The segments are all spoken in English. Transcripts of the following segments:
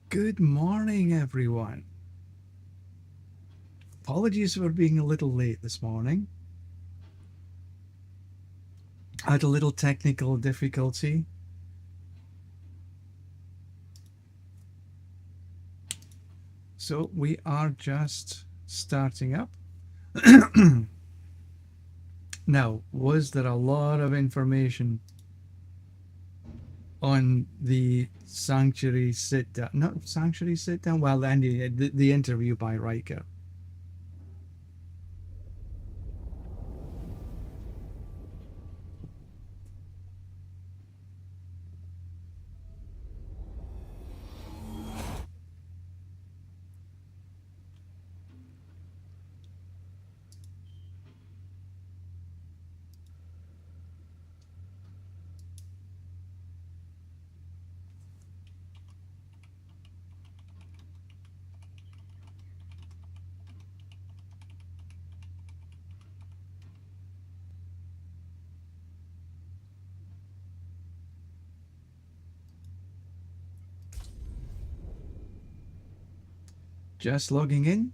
Good morning, everyone. Apologies for being a little late this morning. I had a little technical difficulty. So we are just starting up. Now, was there a lot of information on the Sanctuary sit down? Not Sanctuary sit down? Well, the interview by Riker. Just logging in.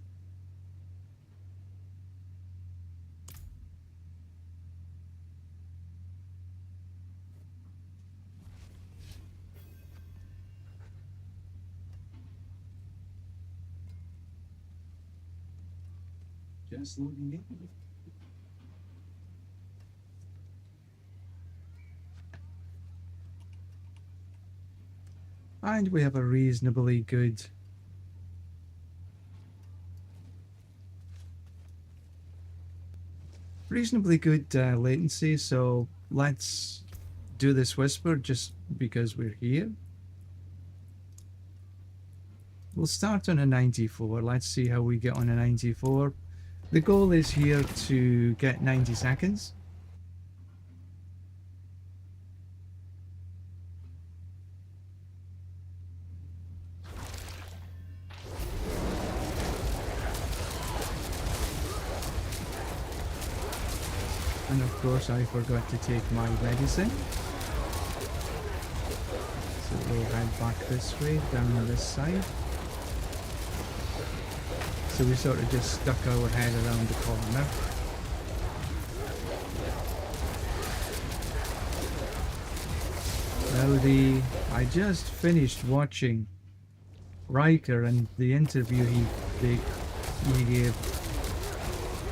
Just logging in. And we have a reasonably good latency, so let's do this whisper just because we're here. We'll start on a 94. Let's see how we get on a 94. The goal is here to get 90 seconds. And of course I forgot to take my medicine. So we'll head back this way, down this side. So we sort of just stuck our head around the corner. Well, I just finished watching Riker and the interview he gave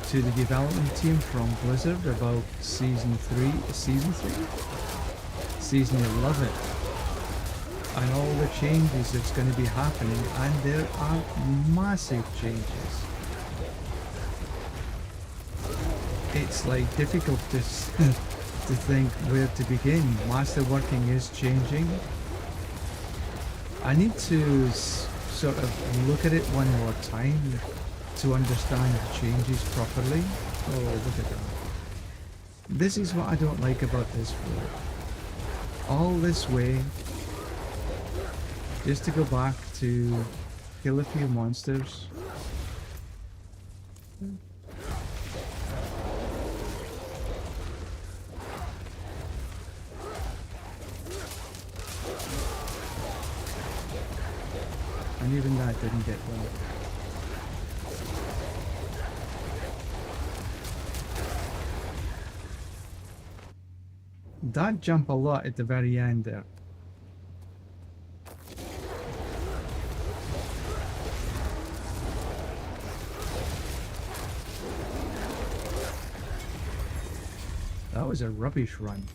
to the development team from Blizzard about season 11, and all the changes that's going to be happening, and there are massive changes. It's like difficult to to think where to begin. Masterworking is changing. I need to sort of look at it one more time to understand the changes properly. Oh, look at that. This is what I don't like about this floor. All this way just to go back to kill a few monsters. And even that didn't get well. That jump a lot at the very end there. That was a rubbish run.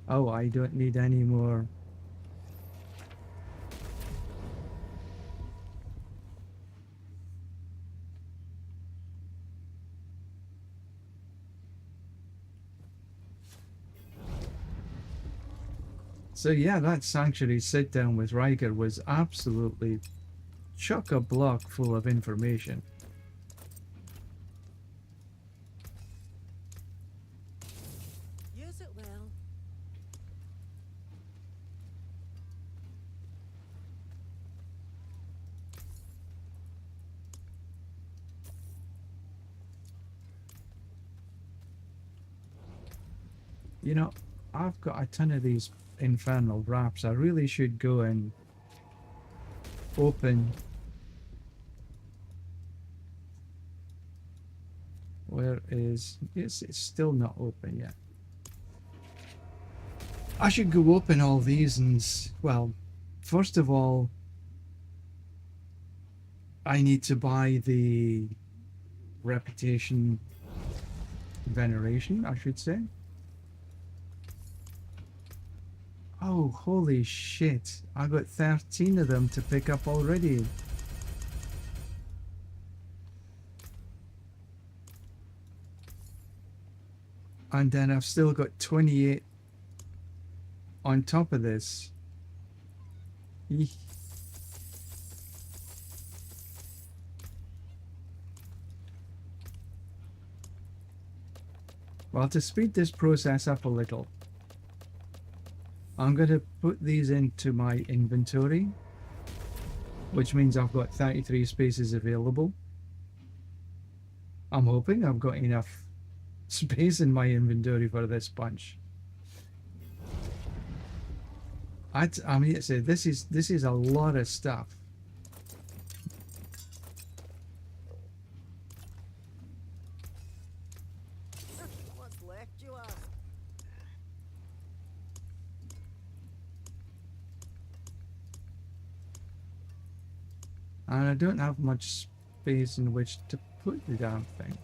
Oh, I don't need any more. So yeah, that Sanctuary sit down with Riker was absolutely chock-a-block full of information. Use it well. You know, I've got a ton of these infernal wraps. I really should go and open. Where is... It's still not open yet. I should go open all these and... Well, first of all, I need to buy the reputation veneration, I should say. Oh, holy shit. I got 13 of them to pick up already. And then I've still got 28 on top of this. Eek. Well, to speed this process up a little, I'm going to put these into my inventory, which means I've got 33 spaces available. I'm hoping I've got enough space in my inventory for this bunch. I mean, this is a lot of stuff. What's left, you ask? And I don't have much space in which to put the damn thing.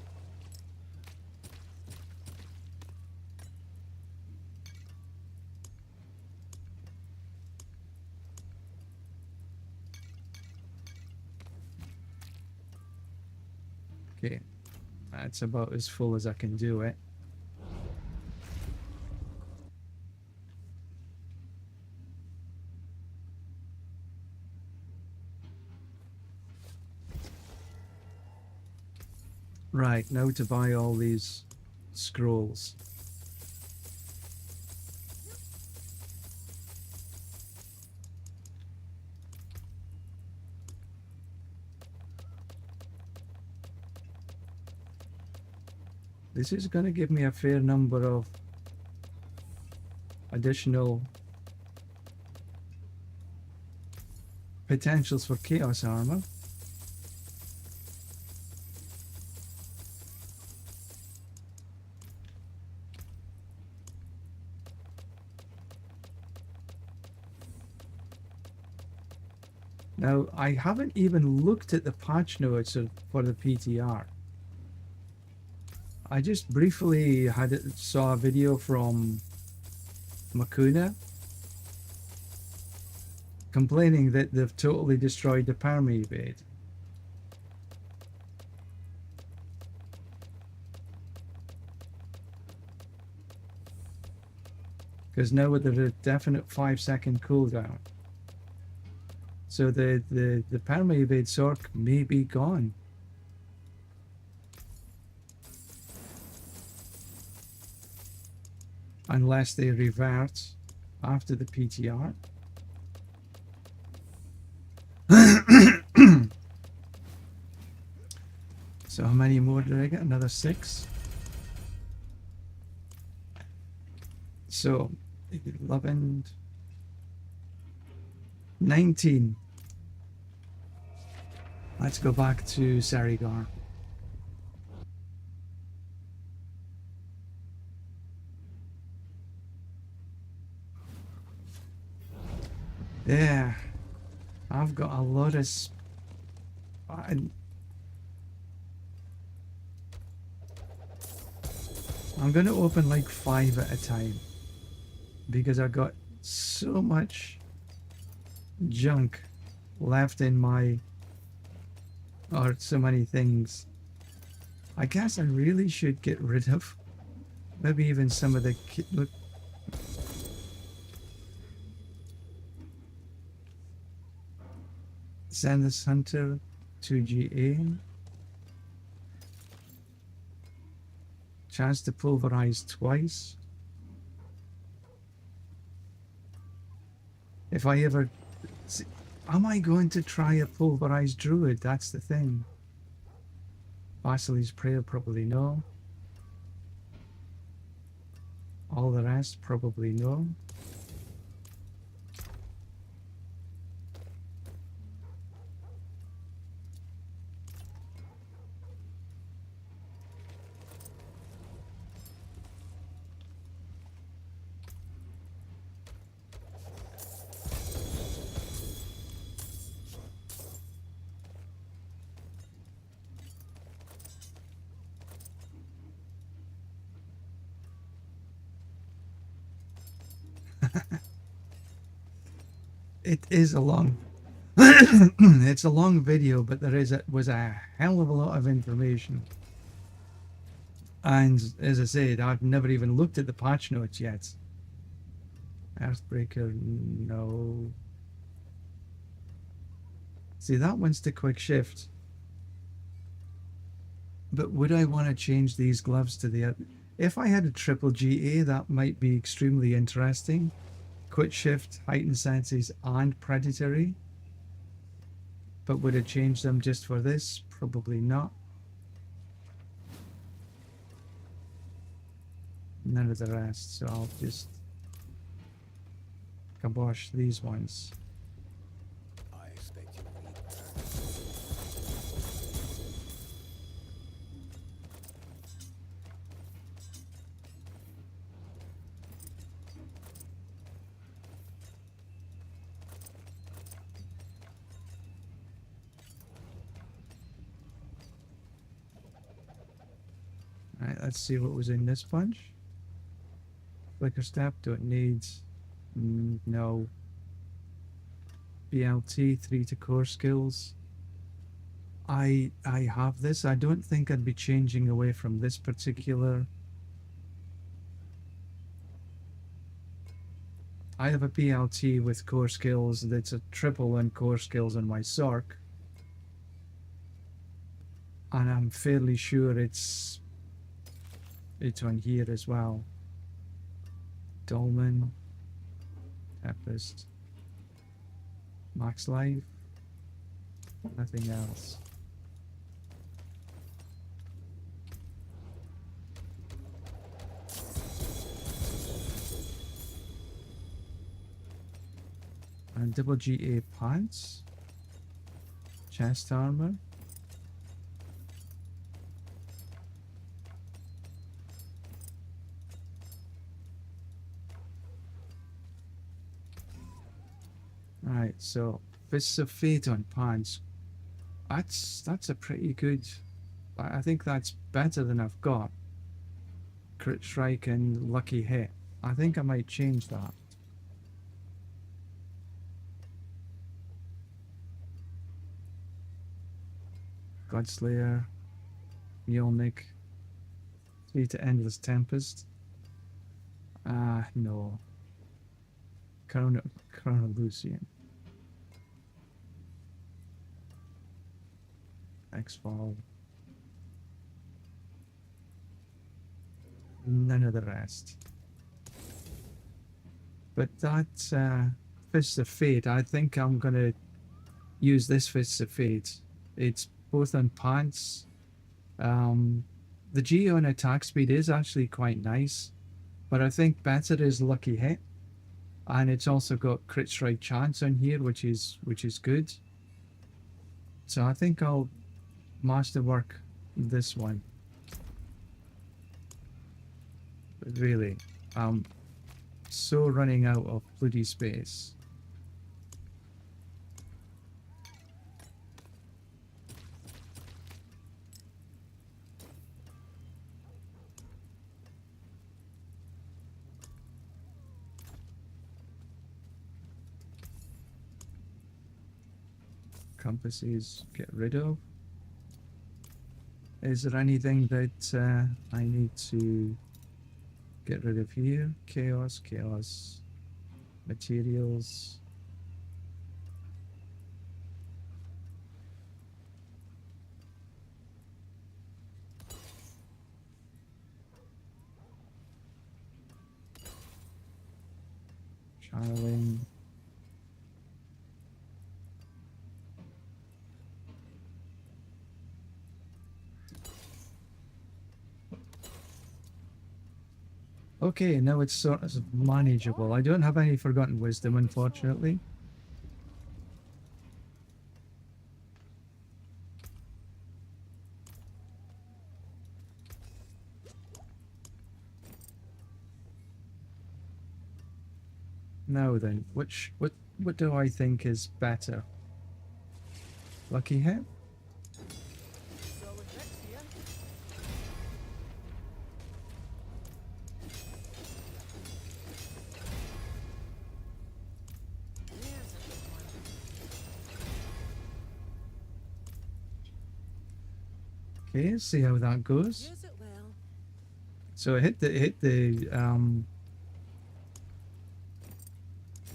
Okay, that's about as full as I can do it. Right, now to buy all these scrolls. This is going to give me a fair number of additional potentials for chaos armor. Now, I haven't even looked at the patch notes for the PTR. I just briefly saw a video from Makuna complaining that they've totally destroyed the perma evade. Because now there's a definite 5-second cooldown. So the perma evade Sorc may be gone. Unless they revert after the PTR. So how many more did I get? Another 6. So 11, 19. Let's go back to Sarigar. Yeah, I've got a lot of I'm going to open like 5 at a time because I got so much junk left in my, or so many things. I guess I really should get rid of maybe even some of the look. Send this hunter to GA. Chance to pulverize twice. If I ever... Am I going to try a pulverized druid? That's the thing. Vasili's Prayer, probably no. All the rest probably no. It is a long it's a long video, but was a hell of a lot of information. And as I said, I've never even looked at the patch notes yet. Earthbreaker, no. See, that one's the quick shift. But would I want to change these gloves to the... If I had a triple GA, that might be extremely interesting. Quick shift, heightened senses, and predatory. But would I change them just for this? Probably not. None of the rest, so I'll just kibosh these ones. I expect you to read. Alright, let's see what was in this bunch. Flicker step, don't need. No. BLT, 3 to core skills. I have this. I don't think I'd be changing away from this particular. I have a PLT with core skills that's a triple on core skills on my Sorc. And I'm fairly sure it's on here as well. Dolmen, Tempest, Max Life, nothing else. And double GA pants, chest armor. Alright, so Fists of Fate on pants. That's a pretty good. I think that's better than I've got. Crit strike and lucky hit. I think I might change that. Godslayer, Mjolnir, 3 to Endless Tempest. No. Corona Lucian. X-Fall. None of the rest. But that Fists of Fate, I think I'm gonna use this Fists of Fate. It's both on pants. The Geo and attack speed is actually quite nice, but I think better is lucky hit, and it's also got crit strike chance on here, which is good. So I think I'll masterwork this one. But really, I'm so running out of bloody space. Compasses, get rid of. Is there anything that I need to get rid of here? Chaos, materials. Channeling. Okay, now it's sort of manageable. I don't have any Forgotten Wisdom, unfortunately. Now then, what do I think is better? Lucky hit? Solid mix here. There's a good one. Okay, see how that goes. Use it well. So it hit the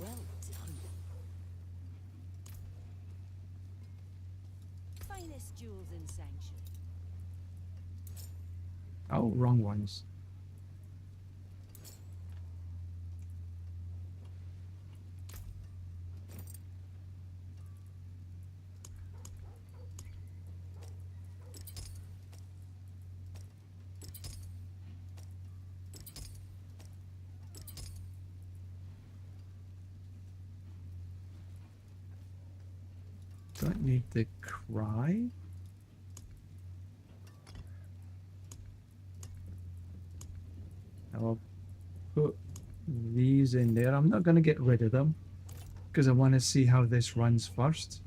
Well done. Finest jewels in Sanctuary. oh, wrong ones. Don't need the cry. I'll put these in there. I'm not going to get rid of them because I want to see how this runs first.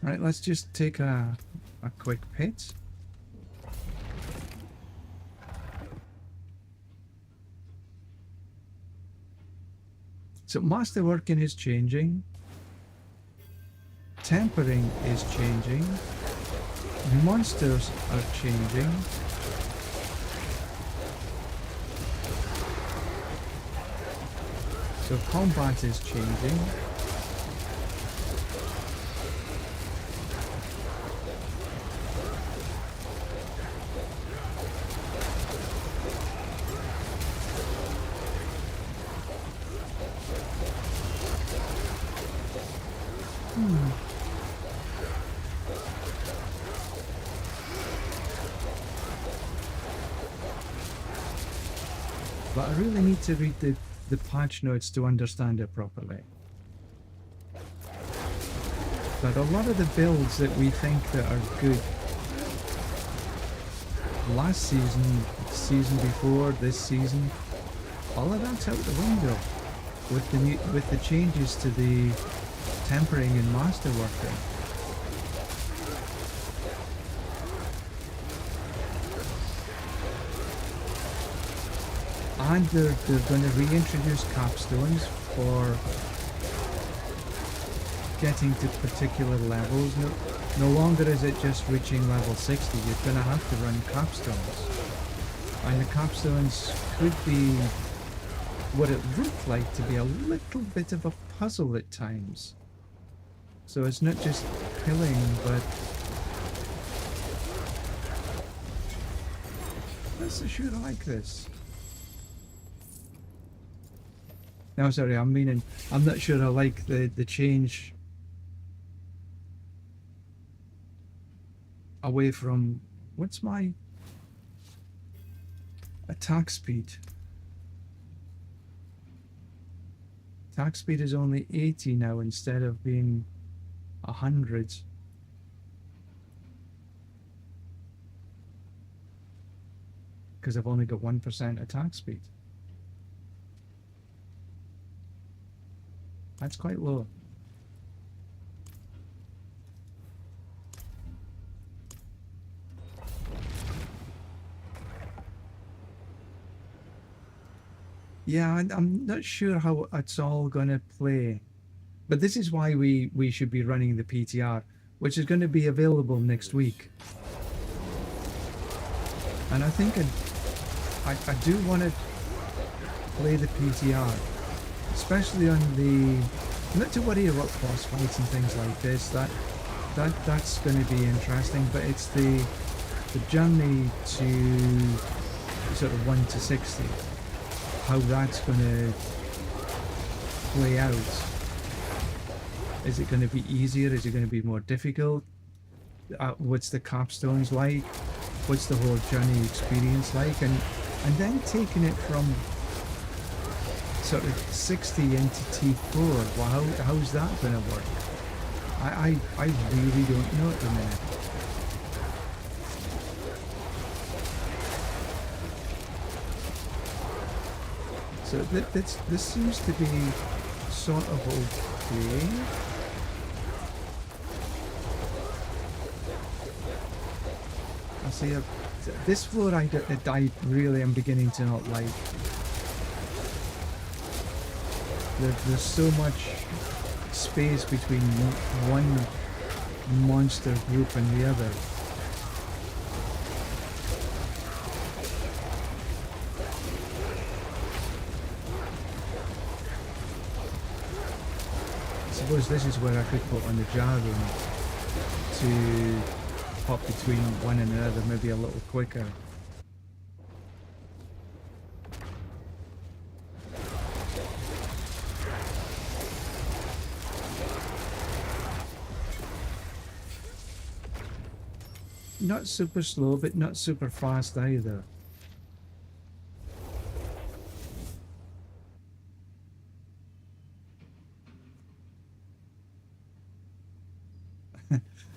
Right, let's just take a quick pit. So masterworking is changing. Tempering is changing. Monsters are changing. So combat is changing. But I really need to read the patch notes to understand it properly. But a lot of the builds that we think that are good last season, season before, this season, all of that's out the window with the changes to the tempering and masterworking. And they're going to reintroduce capstones for getting to particular levels. No longer is it just reaching level 60, you're going to have to run capstones. And the capstones could be what it looked like to be a little bit of a puzzle at times. So it's not just killing, but... Let's sure I like this. No, sorry, I'm not sure I like the change away from, what's my attack speed? Attack speed is only 80 now instead of being 100. Because I've only got 1% attack speed. That's quite low. Yeah, I'm not sure how it's all going to play. But this is why we should be running the PTR, which is going to be available next week. And I think I do want to play the PTR. Especially on the... Not to worry about boss fights and things like this, that's going to be interesting, but it's the journey to sort of 1 to 60. How that's going to play out. Is it going to be easier? Is it going to be more difficult? what's the capstones like, what's the whole journey experience like, and then taking it from sort of 60 into T4. Well, how's that going to work? I really don't know at the minute. So this seems to be sort of okay. I see this floor I really am beginning to not like. There's so much space between one monster group and the other. I suppose this is where I could put on the jar room to pop between one and another maybe a little quicker. Not super slow, but not super fast either.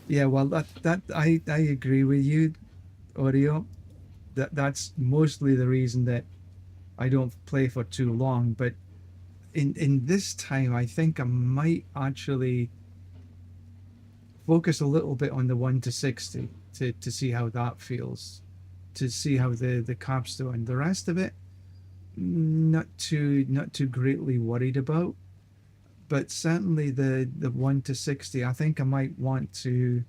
Yeah, well, that I agree with you, Oreo. That's mostly the reason that I don't play for too long. But in this time, I think I might actually focus a little bit on the 1 to 60 to see how that feels, to see how the capstone. The rest of it, not too greatly worried about. But certainly the 1 to 60, I think I might want to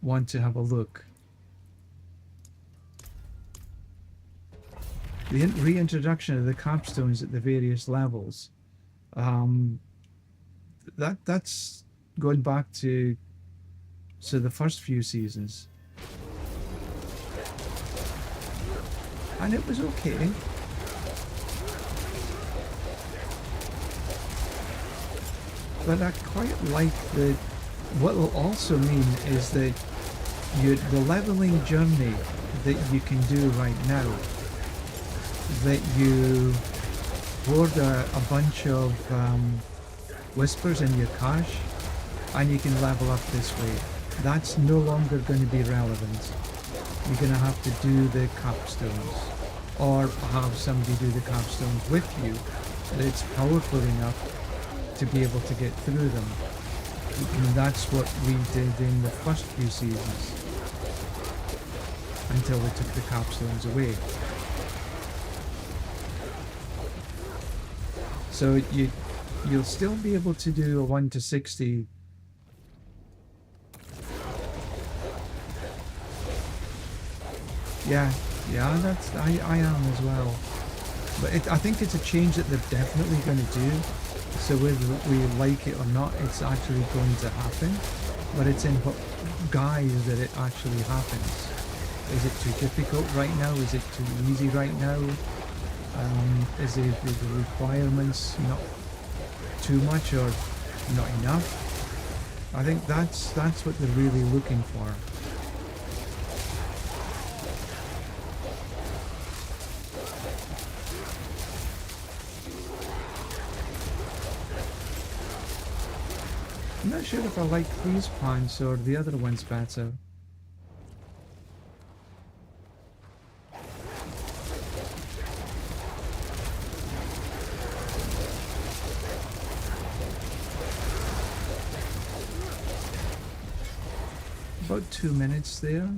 have a look. The reintroduction of the capstones at the various levels, that's going back to the first few seasons, and it was okay. But I quite like what will also mean is that the leveling journey that you can do right now, that you hoard a bunch of whispers in your cache and you can level up this way. That's no longer going to be relevant. You're going to have to do the capstones, or have somebody do the capstones with you that's powerful enough to be able to get through them. And that's what we did in the first few seasons, until they took the capstones away. So you'll still be able to do a 1 to 60. Yeah, that's I am as well. But I think it's a change that they're definitely going to do. So whether we like it or not, it's actually going to happen. But it's in what guise that it actually happens. Is it too difficult right now? Is it too easy right now? Is the requirements not too much or not enough? I think that's what they're really looking for. I'm not sure if I like these pants or the other ones better. About 2 minutes there.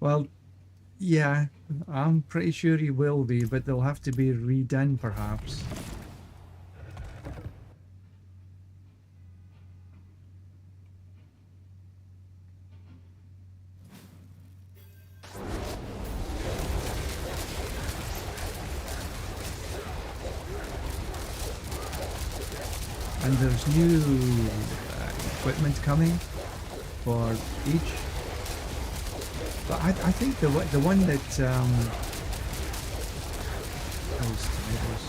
Well, yeah, I'm pretty sure he will be, but they'll have to be redone perhaps. And there's new equipment coming for each. But I think the one that those titles.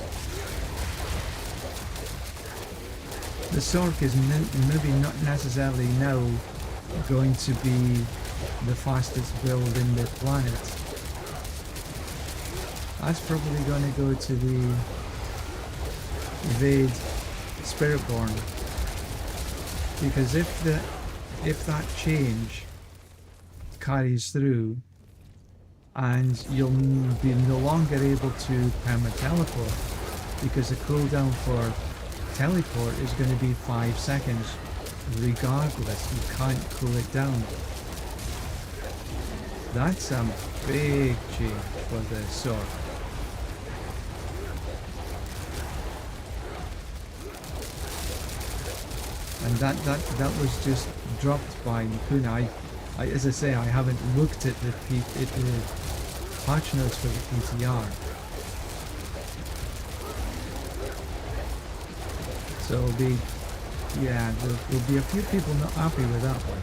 The Sork is maybe not necessarily now going to be the fastest build in the planet. That's probably going to go to the Evade Spiritborn, because if that change carries through and you'll be no longer able to perma-teleport, because the cooldown for teleport is going to be 5 seconds regardless. You can't cool it down. That's a big change for the sword. And that was just dropped by Nikuna. As I say, I haven't looked at the patch notes for the PTR. So there'll be a few people not happy with that one.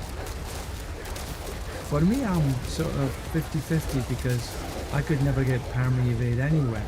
For me, I'm sort of 50-50 because I could never get perma evade anywhere.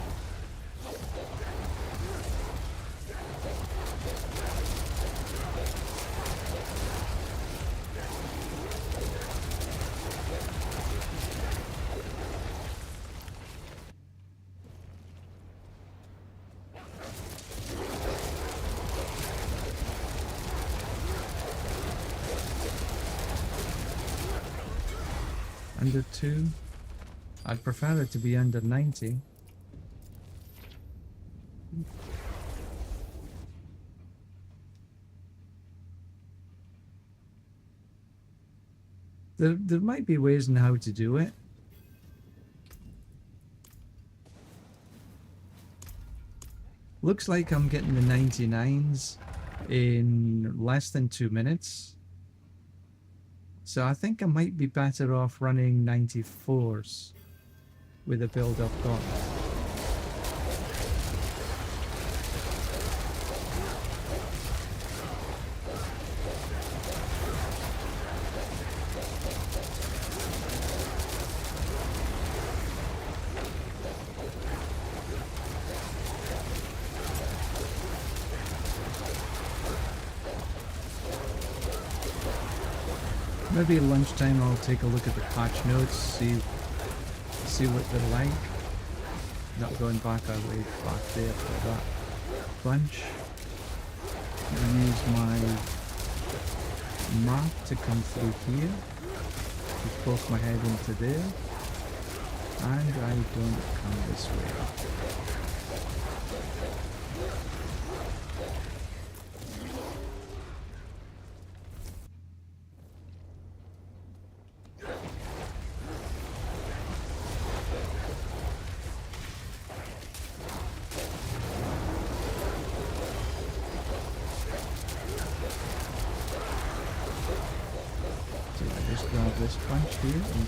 Under 2. I'd prefer it to be under 90. There might be ways on how to do it. Looks like I'm getting the 99s in less than 2 minutes. So I think I might be better off running 94s with the build I've got. Maybe at lunchtime I'll take a look at the patch notes, see what they're like. Not going back all the way back there for that bunch. I'll use my map to come through here. Just poke my head into there. And I don't come this way. This bunch here and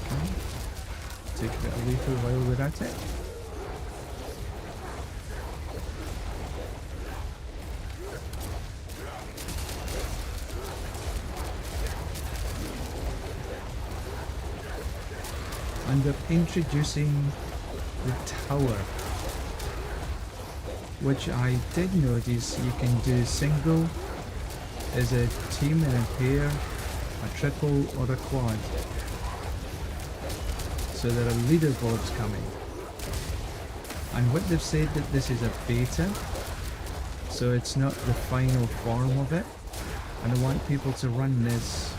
take a bit of lethal while we're at it. And they're introducing the tower, which I did notice you can do single as a team and a pair, a triple or a quad. So there are leaderboards coming. And what they've said that this is a beta, so it's not the final form of it. And I want people to run this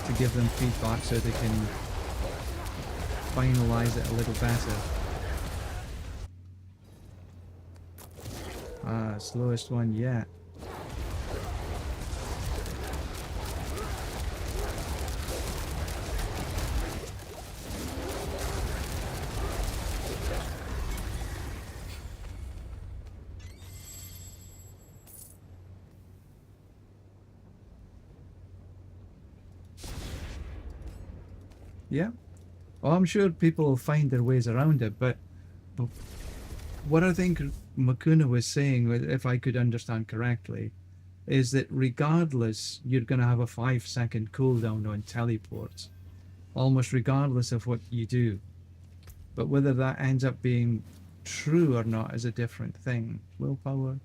to give them feedback so they can finalize it a little better. Slowest one yet. Yeah. Well, I'm sure people will find their ways around it, but what I think Makuna was saying, if I could understand correctly, is that regardless, you're going to have a 5-second cooldown on teleports, almost regardless of what you do. But whether that ends up being true or not is a different thing. Willpower,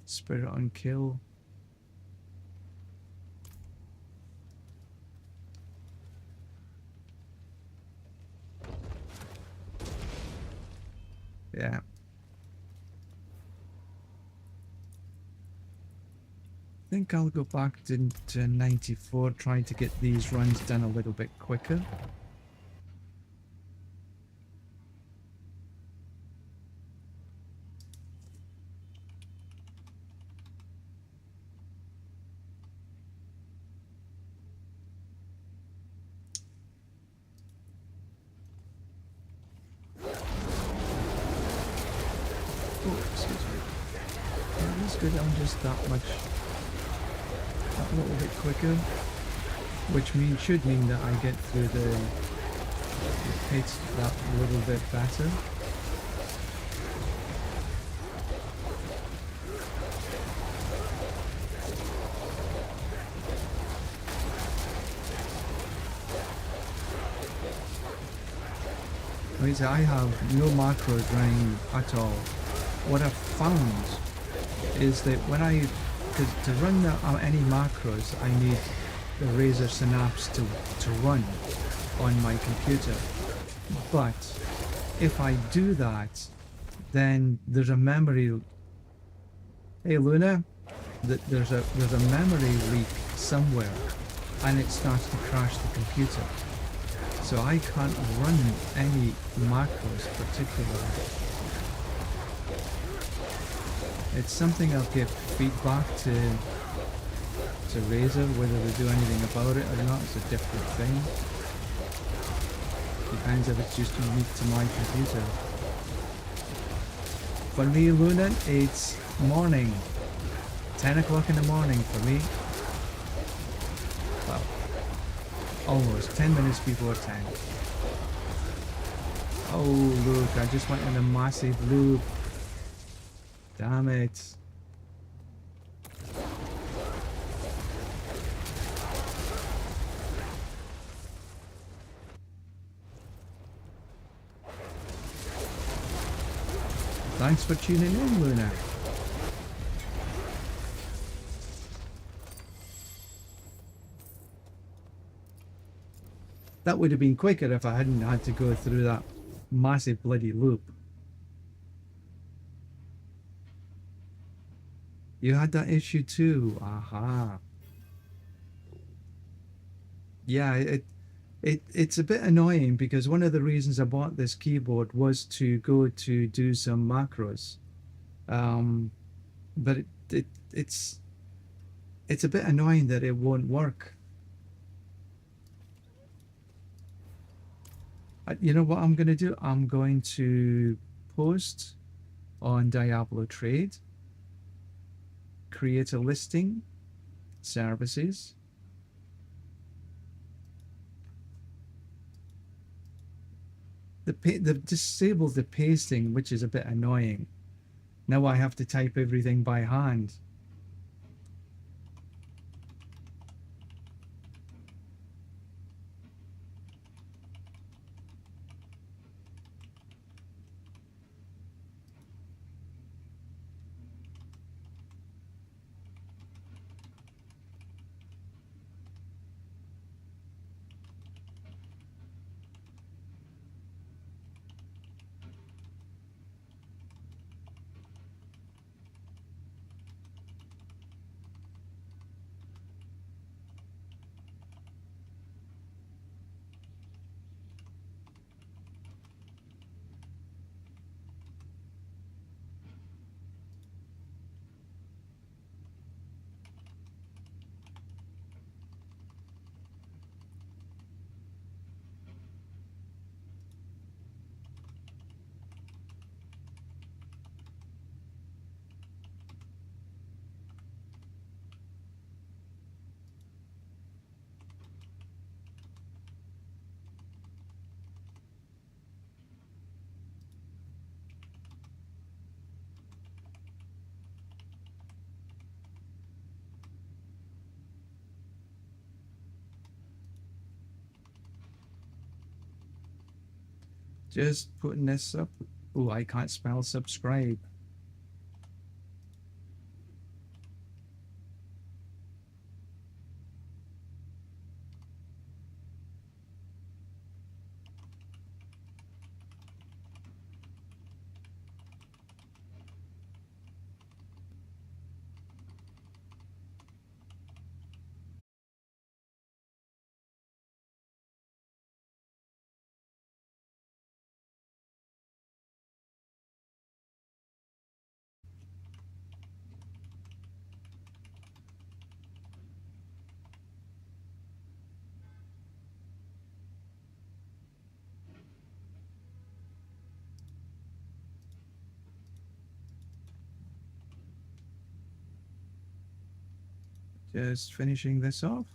spirit on kill. Yeah. I think I'll go back to 94, trying to get these runs done a little bit quicker. Oh, excuse me. Yeah, let's go down just that much, that little bit quicker, which should mean that I get through the pits that little bit better. Right, I have no macros running at all. What I've found is that when to run any macros, I need the Razer Synapse to run on my computer. But if I do that, then there's a memory. Hey Luna, there's a memory leak somewhere, and it starts to crash the computer. So I can't run any macros particularly. It's something I'll give feedback to Razer, whether they do anything about it or not. It's a different thing. Depends if it's just unique to my computer. For me, Luna, it's morning. 10 o'clock in the morning for me. Well, almost 10 minutes before 10. Oh look, I just went in a massive loop. Damn it. Thanks for tuning in, Luna. That would have been quicker if I hadn't had to go through that massive bloody loop. You had that issue too. Aha. Yeah, it's a bit annoying because one of the reasons I bought this keyboard was to go to do some macros. But it's a bit annoying that it won't work. You know what I'm going to do? I'm going to post on Diablo Trade, create a listing, services. They've disabled the pasting, which is a bit annoying. Now I have to type everything by hand. Just putting this up. Oh, I can't spell subscribe. Just finishing this off.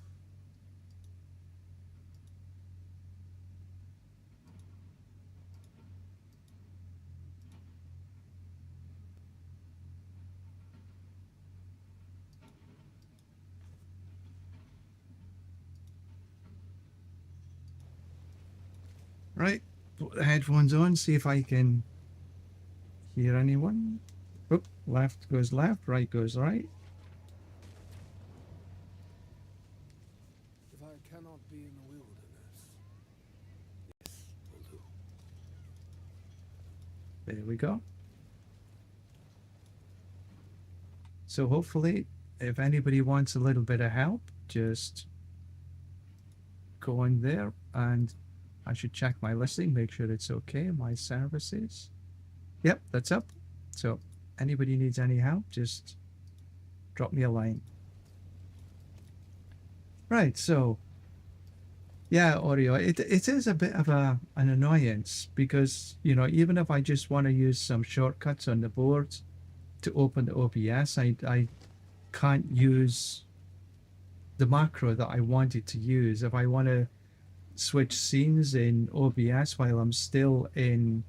Right, put the headphones on, see if I can hear anyone. Oh, left goes left, right goes right. If I cannot be in the wilderness, this will do. There we go. So hopefully, if anybody wants a little bit of help, just go in there and I should check my listing, make sure it's okay, my services. Yep, that's up. So anybody needs any help, just drop me a line. Right, so yeah, Oreo, it is a bit of an annoyance because, you know, even if I just want to use some shortcuts on the board to open the OBS, I can't use the macro that I wanted to use. If I want to switch scenes in OBS while I'm still in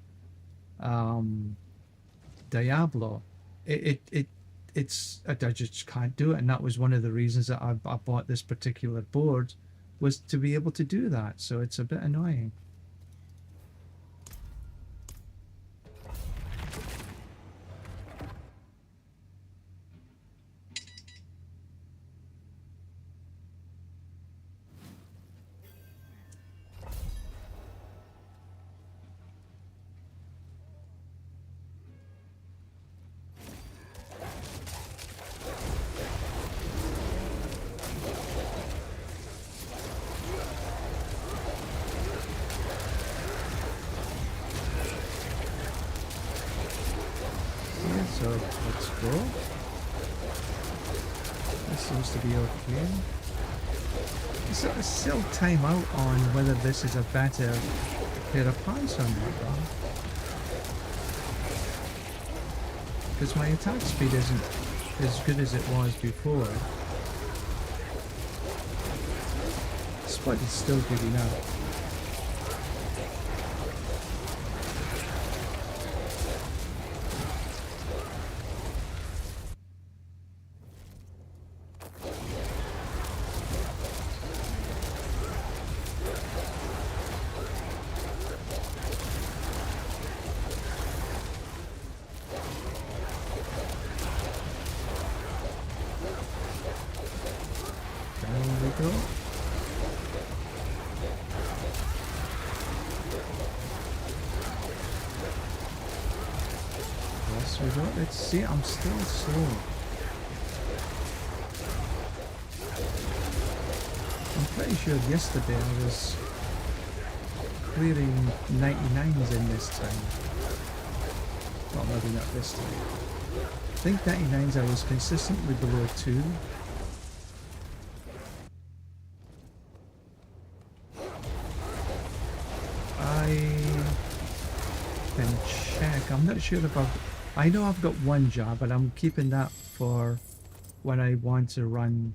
Diablo, I just can't do it, and that was one of the reasons that I bought this particular board, was to be able to do that. So it's a bit annoying. So let's go. This seems to be okay. There's still time out on whether this is a better pair of pants or not, though. Because my attack speed isn't as good as it was before. Spot is still good enough. Go. Yes, we go. Let's see, I'm still slow. I'm pretty sure yesterday I was clearing 99s in this time. Well, maybe not this time. I think 99s I was consistently below 2. I'm not sure if I know I've got one job, but I'm keeping that for when I want to run.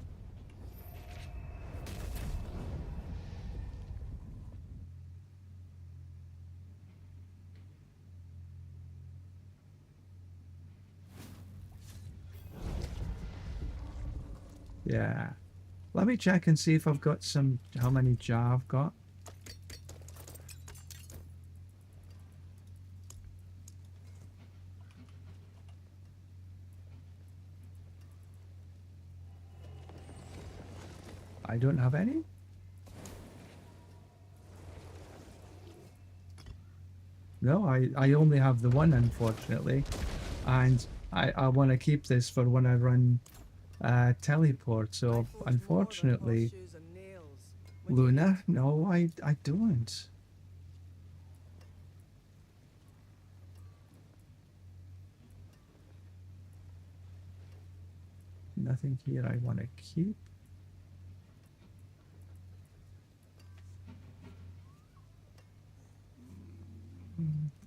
Yeah. Let me check and see if I've got how many jar I've got. I don't have any. No, I only have the one, unfortunately. And I want to keep this for when I run teleport. So Rifles more than unfortunately, horseshoes and nails. What do you Luna, no, I don't. Nothing here I want to keep.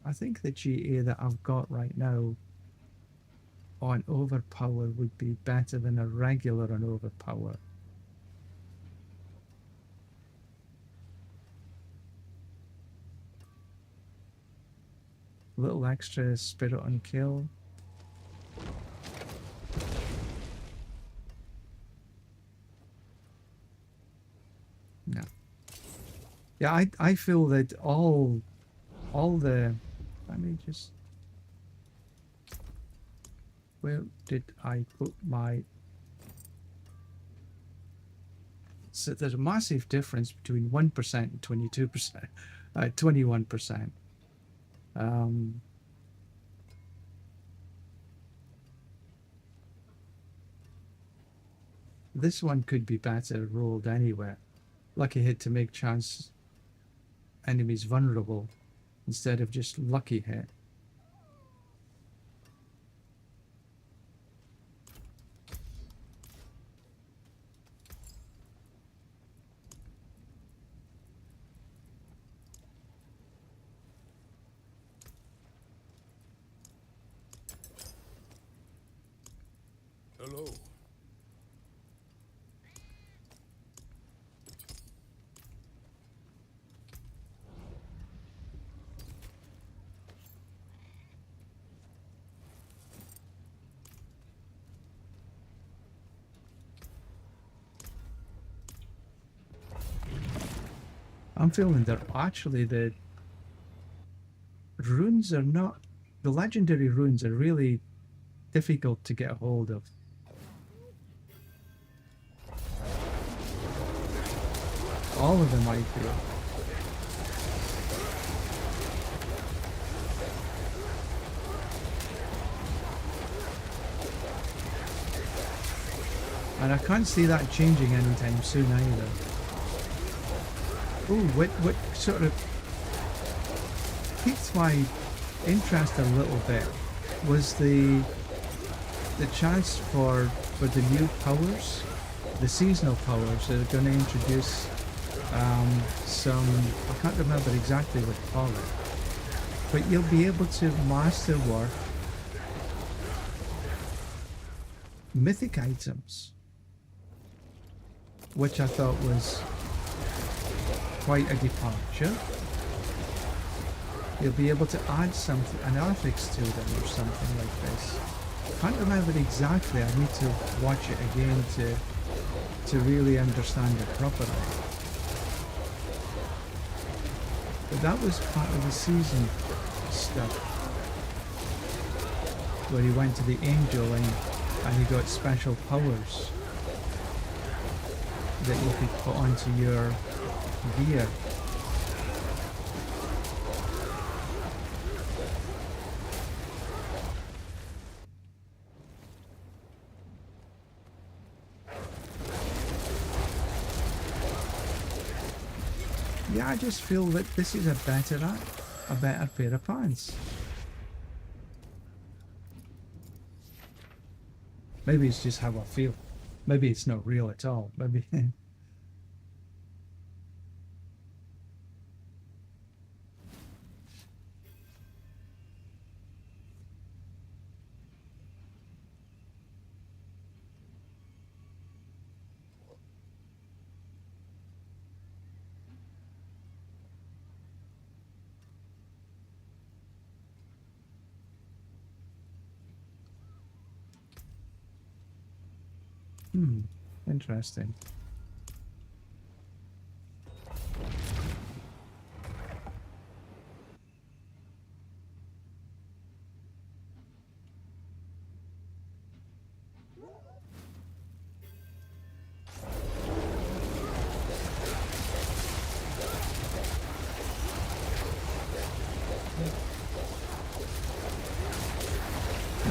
I think the GA that I've got right now on overpower would be better than a regular on overpower. A little extra spirit on kill. No. Yeah, I feel that all the, let me just, where did I put my, so there's a massive difference between 1% and 22%, 21%. This one could be better rolled anywhere. Lucky hit to make chance enemies vulnerable instead of just lucky hit. Hello. I'm feeling that actually the runes are not, the legendary runes are really difficult to get a hold of. All of them, I feel. And I can't see that changing anytime soon either. Ooh, what sort of piqued my interest a little bit was the chance for the new powers, the seasonal powers that are going to introduce some, I can't remember exactly what to call it, but you'll be able to masterwork mythic items, which I thought was quite a departure. You'll be able to add something, an affix to them or something like this. Can't remember exactly. I need to watch it again to really understand it properly. But that was part of the season stuff, where he went to the angel and he got special powers that you could put onto your gear. Yeah, I just feel that this is a better pair of pants. Maybe it's just how I feel. Maybe it's not real at all. Maybe. Interesting.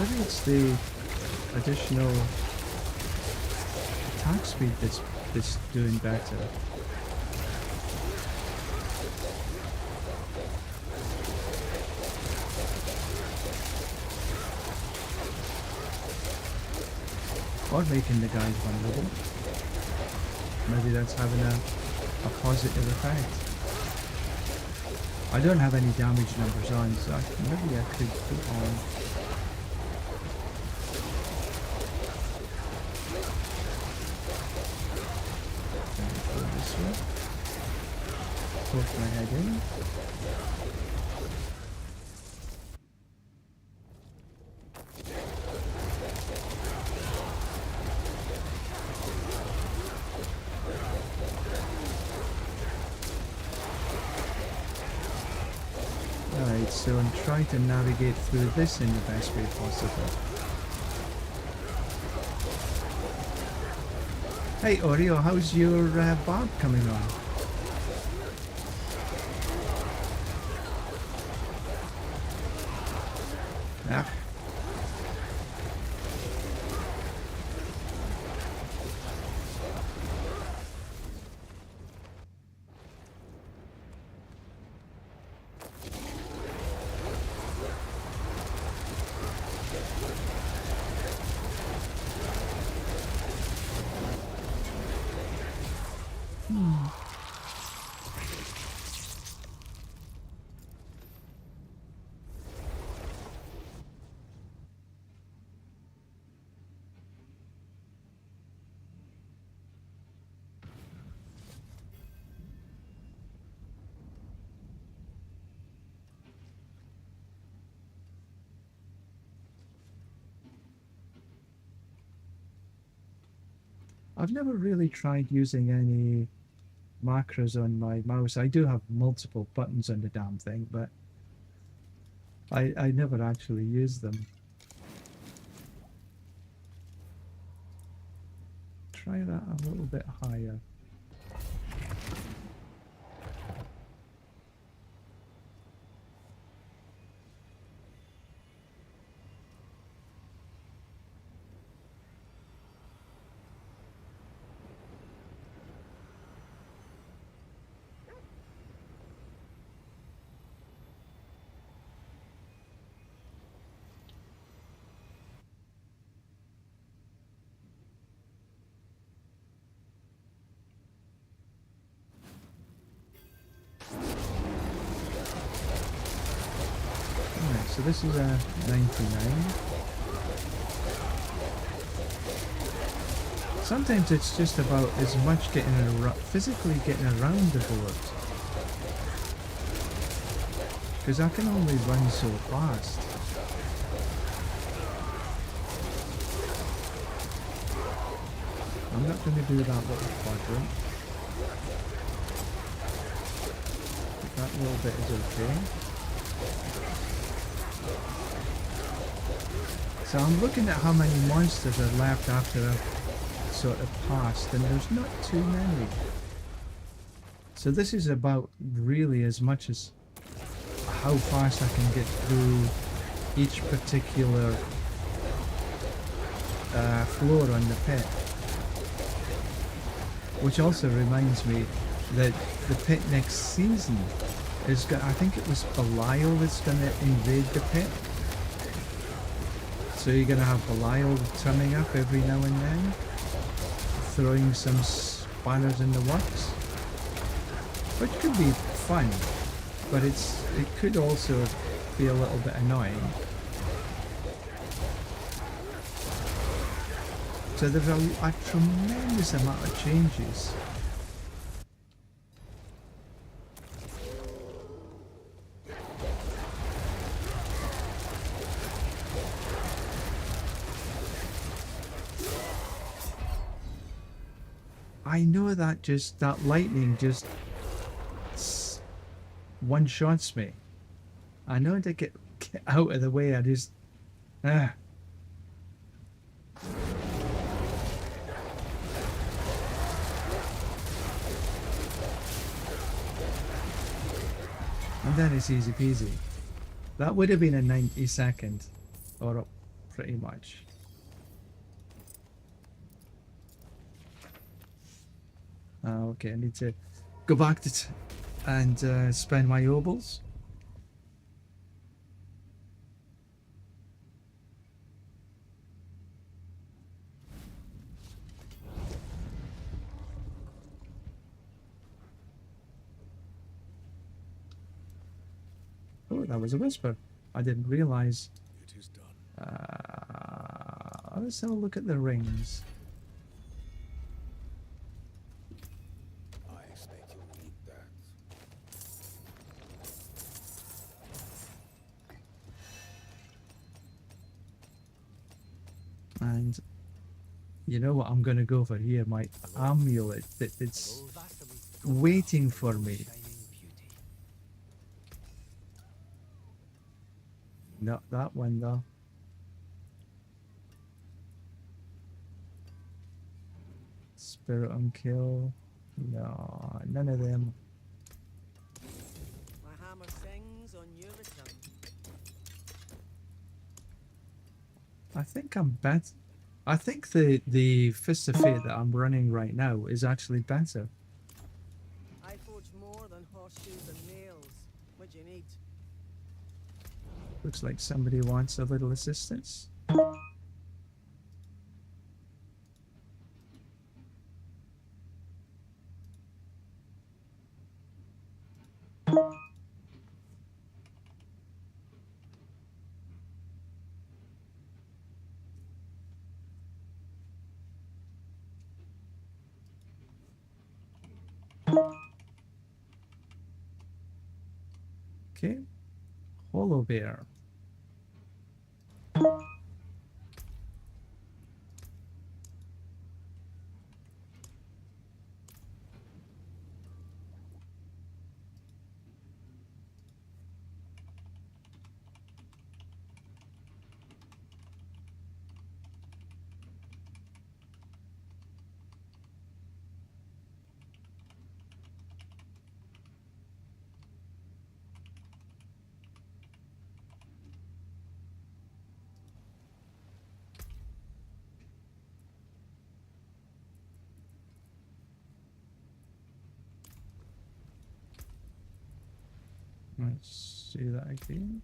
Maybe it's the additional attack speed that's doing better. Or making the guys vulnerable. Maybe that's having a positive effect. I don't have any damage numbers on, so maybe I could put on. Go this way. Poke my head in. Alright, so I'm trying to navigate through this in the best way possible. Hey Oreo, how's your barb coming on? Ah. I've never really tried using any macros on my mouse. I do have multiple buttons on the damn thing, but I never actually use them. Try that a little bit higher. So this is a 99. Sometimes it's just about as much getting physically getting around the board. Because I can only run so fast. I'm not going to do that little quadrant. That little bit is okay. So I'm looking at how many monsters are left after I've sort of passed, and there's not too many. So this is about really as much as how fast I can get through each particular floor on the pit. Which also reminds me that the pit next season is I think it was Belial that's going to invade the pit. So you're going to have Belial turning up every now and then, throwing some spanners in the works, which could be fun, but it could also be a little bit annoying. So there's a tremendous amount of changes. I know that lightning just one-shots me. I know to get out of the way, I just... And then it's easy peasy. That would have been a 90-second, or pretty much. Okay, I need to go back to and spend my obols. Oh, that was a whisper. I didn't realize. It is done. Let's have a look at the rings. I expect you'll need that. And you know what? I'm going to go for here. My amulet it's waiting for me. Not that one though. Spirit on kill. No, none of them. My hammer sings on your return. I think I'm better. I think the Fist of Fate that I'm running right now is actually better. I forge more than horseshoes and nails. What do you need? Looks like somebody wants a little assistance. Okay. Werebear. Let's see that again.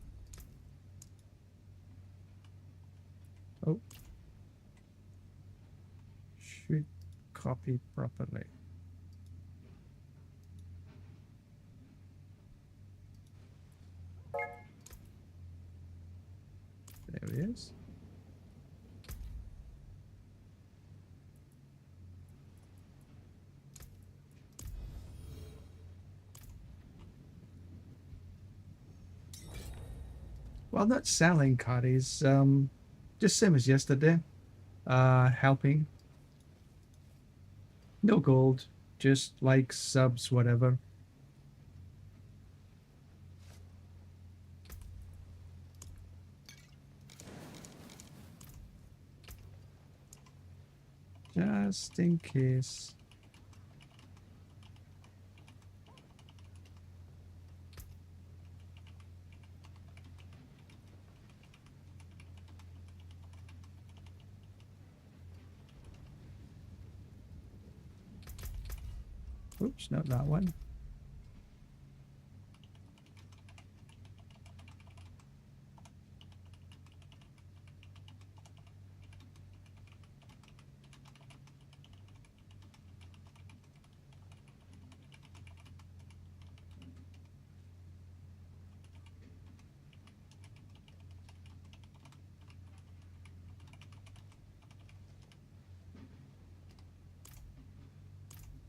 Oh. Should copy properly. There he is. Well, not selling carries, just same as yesterday. Helping. No gold, just likes, subs, whatever. Just in case. Oops, not that one.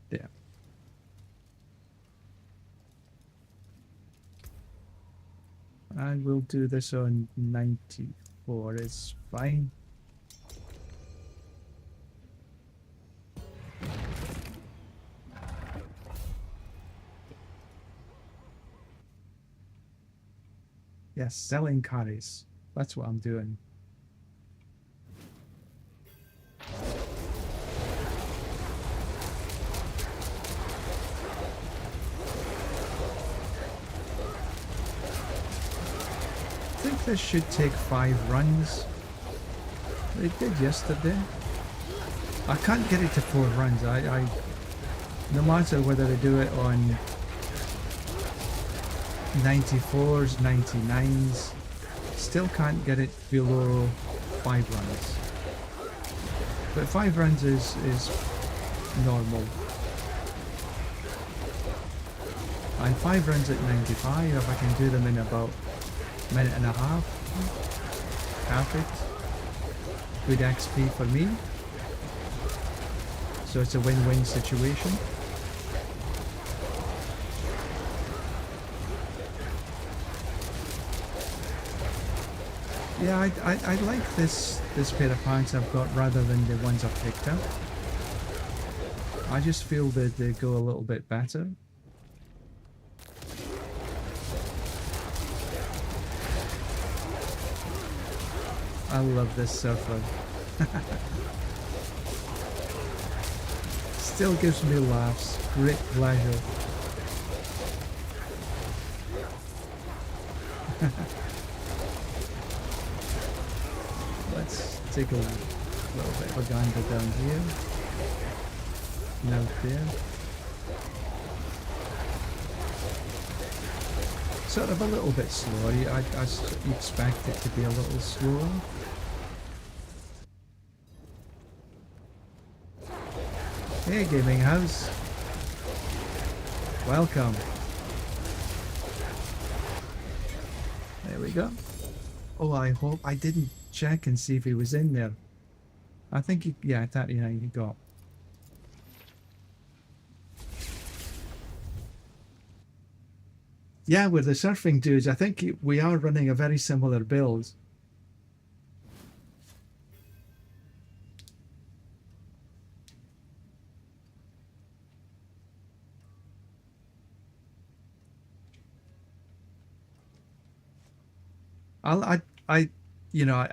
There. And we'll do this on 94, it's fine. Yes, selling carries. That's what I'm doing. I think this should take 5 runs. It did yesterday. I can't get it to 4 runs. I no matter whether I do it on 94s, 99s, still can't get it below 5 runs. But 5 runs is normal. And 5 runs at 95, if I can do them in about a minute and a half, perfect. Good XP for me. So it's a win-win situation. Yeah, I like this pair of pants I've got rather than the ones I've picked up. I just feel that they go a little bit better. I love this surfer. Still gives me laughs. Great pleasure. Let's take a little bit of a gander down here. Now there. Sort of a little bit slower. I expect it to be a little slower. Hey gaming house. Welcome. There we go. Oh, I hope I didn't check and see if he was in there. I think he, yeah, 39 he got. Yeah, with the surfing dudes, I think we are running a very similar build.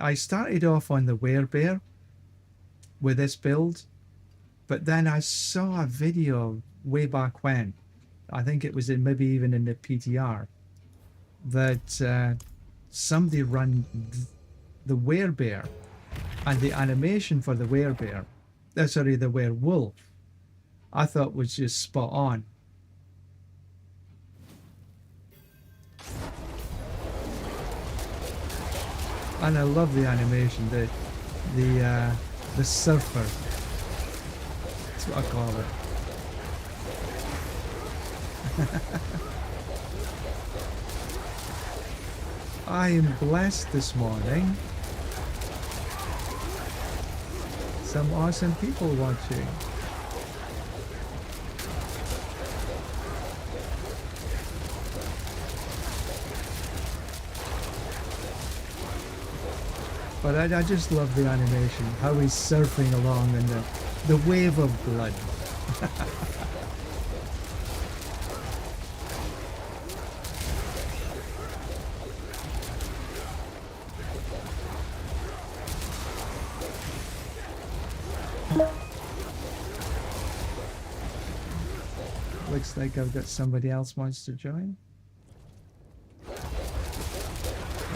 I started off on the Werebear with this build, but then I saw a video way back when, I think it was maybe even in the PTR, that somebody run the Werebear, and the animation for the Werebear, the Werewolf, I thought was just spot on. And I love the animation, the surfer. That's what I call it. I am blessed this morning. Some awesome people watching. But I just love the animation, how he's surfing along and the wave of blood. Looks like I've got somebody else wants to join. Let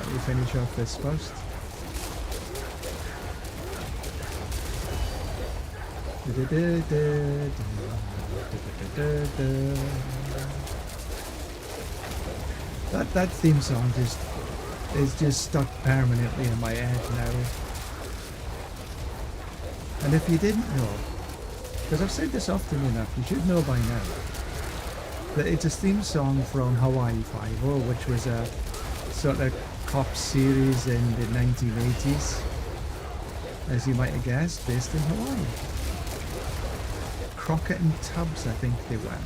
me finish off this first. That theme song is just stuck permanently in my head now. And if you didn't know, because I've said this often enough, you should know by now that it's a theme song from Hawaii Five-0, which was a sort of cop series in the 1980s, as you might have guessed, based in Hawaii. Crockett and Tubbs, I think they were.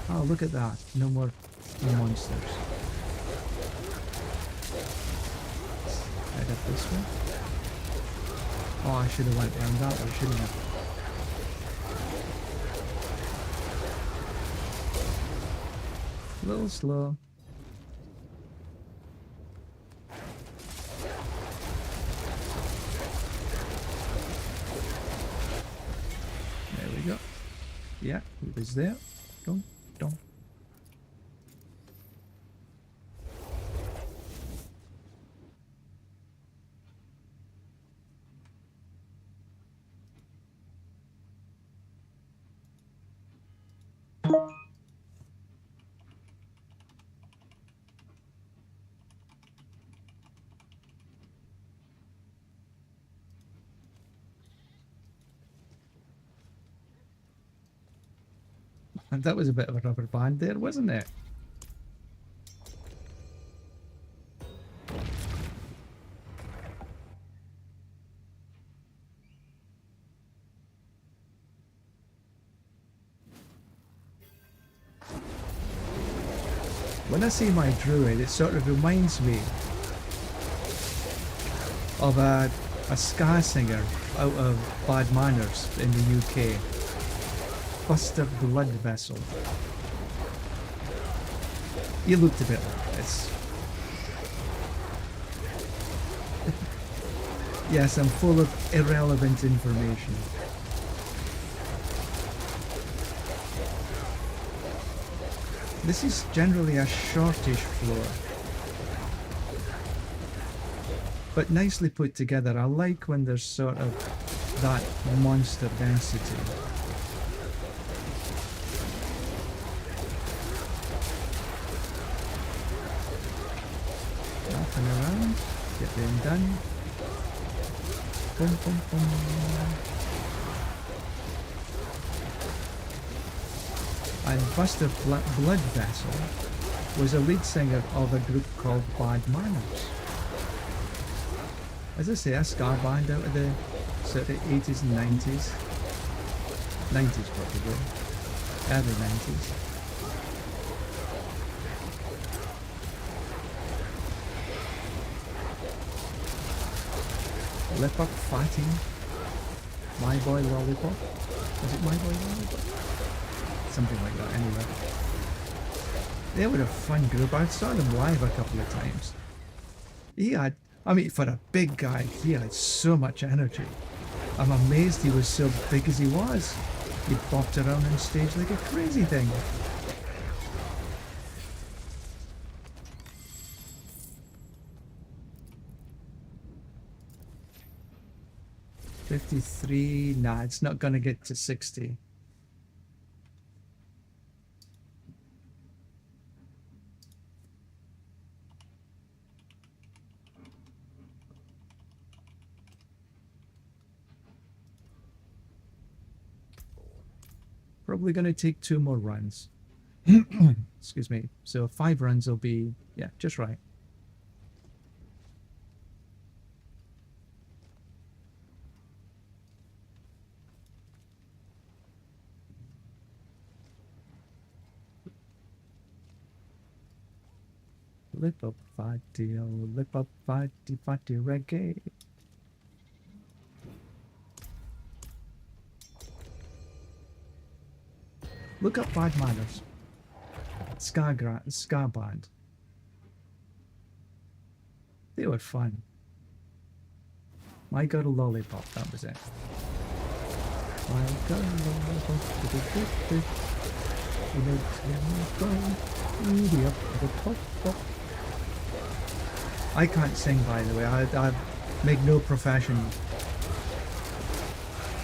Oh, look at that. No more monsters. Head up this way. Oh, I should have went down that way, shouldn't I? A little slow. There we go. Yeah, he was there. Don't. That was a bit of a rubber band there, wasn't it? When I see my druid, it sort of reminds me of a ska singer out of Bad Manners in the UK. Buster Blood Vessel. He looked a bit like this. Yes, I'm full of irrelevant information. This is generally a shortish floor, but nicely put together. I like when there's sort of that monster density. Wrapping around, get them done. Boom, boom, boom. And Buster Blood Vessel was a lead singer of a group called Bad Manners. As I say, a ska band out of the sort of 80s and 90s. 90s probably. Early 90s. Lip Up Fatty. My Boy Lollipop. Was it My Boy Lollipop? Something like that anyway. They were a fun group. I saw them live a couple of times. He had, I mean, for a big guy, he had so much energy. I'm amazed he was so big as he was. He bopped around on stage like a crazy thing. $53, nah, it's not gonna get to 60. Probably going to take 2 more runs. Excuse me. So 5 runs will be, yeah, just right. Lip up fatty, oh, lip up fatty, fatty reggae. Look up Bad Manners. Ska band. They were fun. My Girl Lollipop, that was it. My Girl Lollipop. I can't sing, by the way. I make no profession.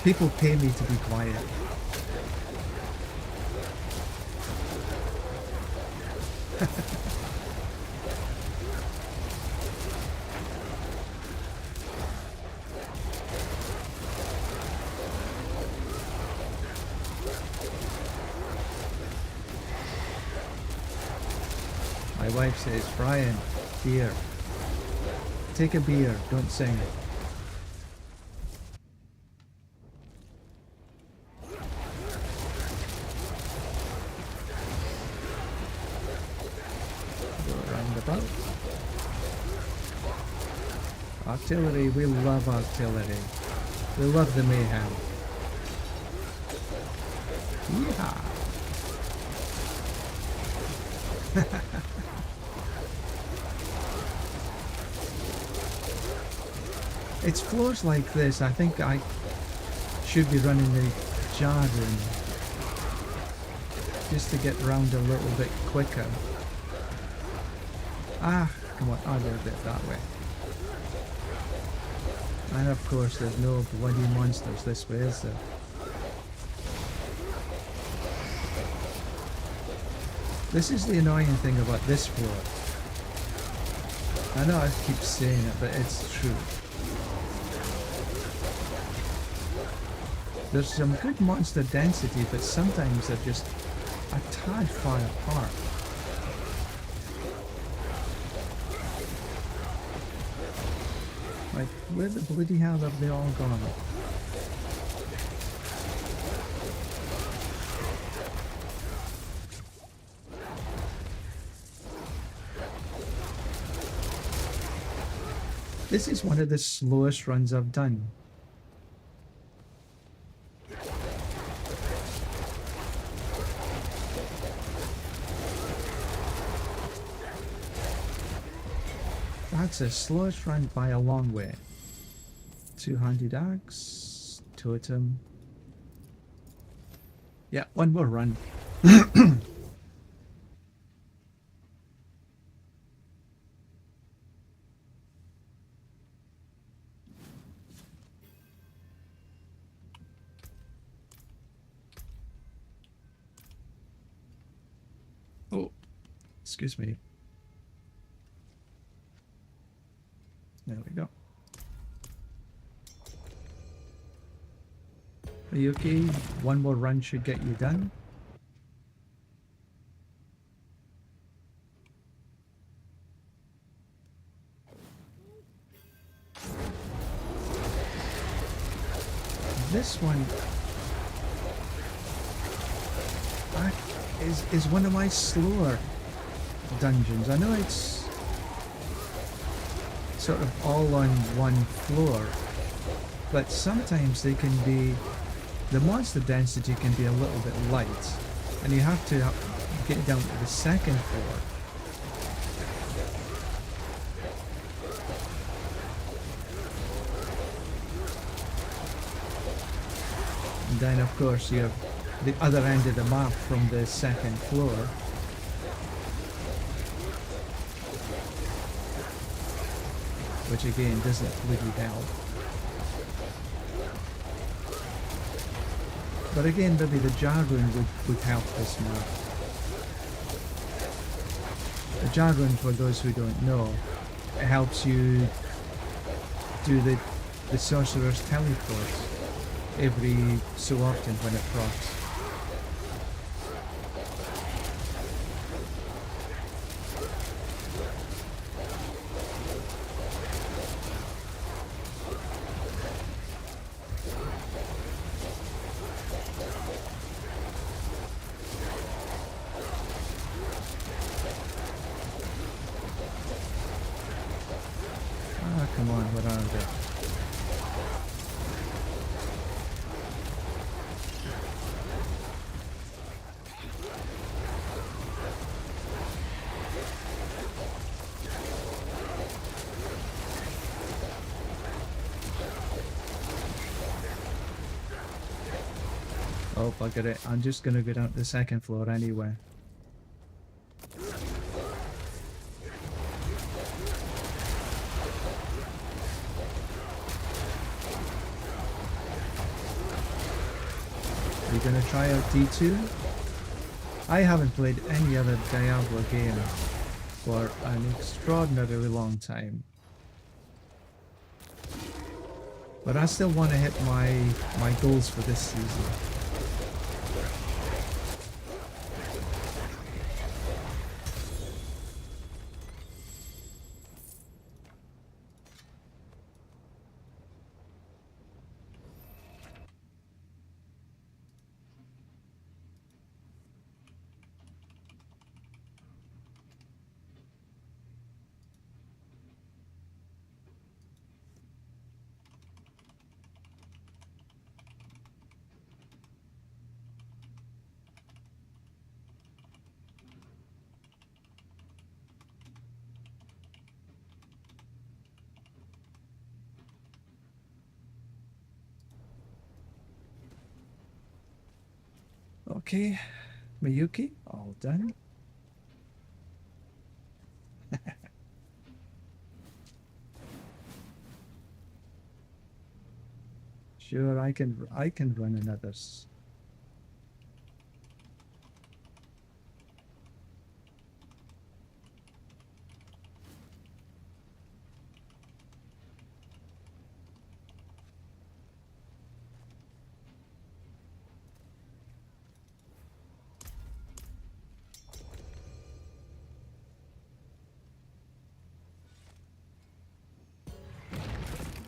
People pay me to be quiet. My wife says, Brian, beer. Take a beer, don't sing. Artillery, we love artillery. We love the mayhem. Yeehaw! It's floors like this. I think I should be running the jar room just to get round a little bit quicker. Ah, come on, I'll go a bit that way. And of course there's no bloody monsters this way, is there? This is the annoying thing about this floor. I know I keep saying it, but it's true. There's some good monster density, but sometimes they're just a tad far apart. Like, where the bloody hell have they all gone? This is one of the slowest runs I've done. That's the slowest run by a long way. Two-handed axe, totem. Yeah, one more run. Oh, excuse me. There we go. Are you okay? One more run should get you done. This one is one of my slower dungeons. I know it's sort of all on one floor, but sometimes they can be, the monster density can be a little bit light, and you have to get down to the second floor. And then of course you have the other end of the map from the second floor. Which again doesn't really help. But again, maybe the jar rune would help this map. The jar rune, for those who don't know, it helps you do the Sorcerer's teleport every so often when it procs. Ah, come on, what are they? Oh, bugger it. I'm just gonna go down to the second floor anyway. Are you gonna try out D2? I haven't played any other Diablo game for an extraordinarily long time. But I still want to hit my goals for this season. Okay, Miyuki, all done. Sure, I can run another.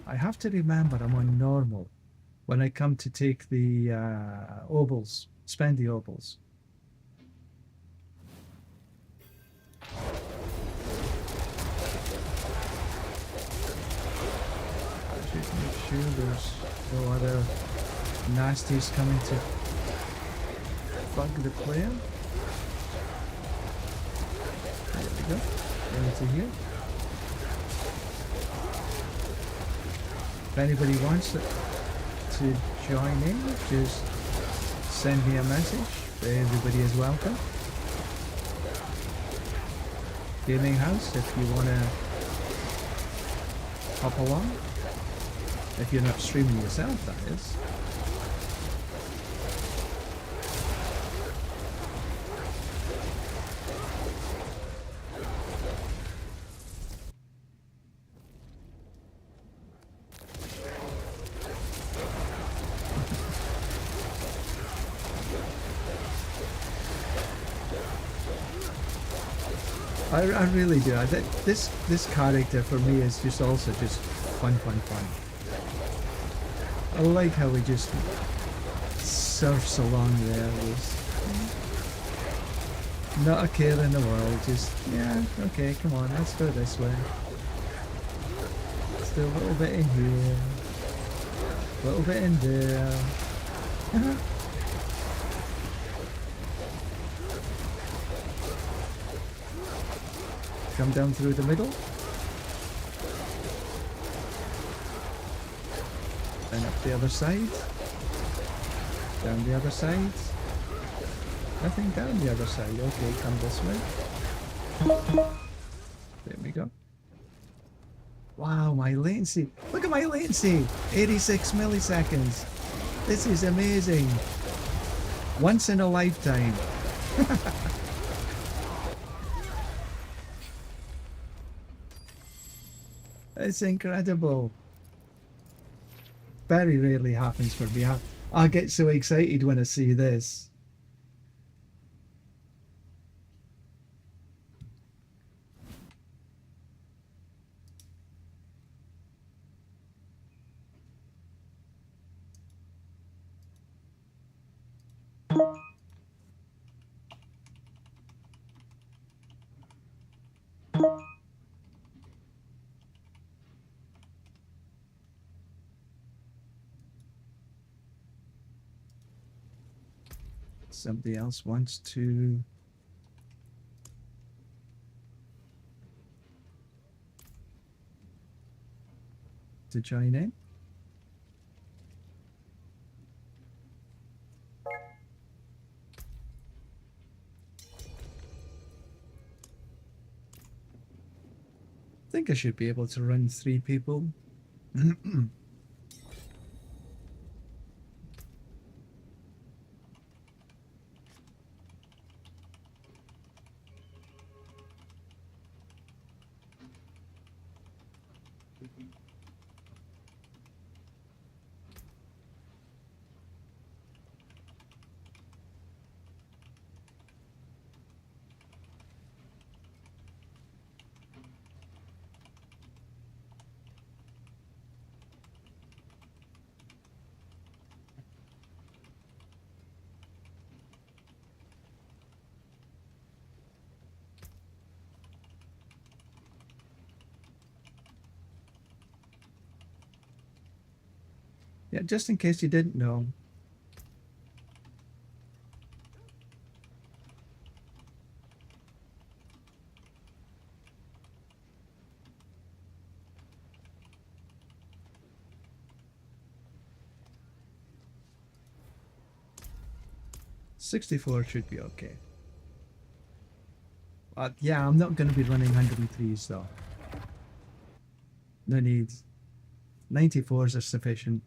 I have to remember I'm on normal when I come to take the obols, spend the obols. Just make sure there's no other nasties coming to bug the player. There we go. Into here. If anybody wants it to join in, just send me a message. Everybody is welcome. Gaming house, if you want to hop along. If you're not streaming yourself, that is. I really do. This character for me is just also just fun. I like how he just surfs along there with not a care in the world. Just, yeah, okay, come on, let's go this way. Let's do a little bit in here, a little bit in there. Come down through the middle. And up the other side. Down the other side. Nothing down the other side. Okay, come this way. There we go. Wow, my latency. Look at my latency. 86 milliseconds. This is amazing. Once in a lifetime. It's incredible. Very rarely happens for me. I get so excited when I see this. Somebody else wants to join in. I think I should be able to run 3 people. 'Yeah, just in case you didn't know. $64 should be okay. Yeah, I'm not going to be running 103s though. No need. 94s are sufficient.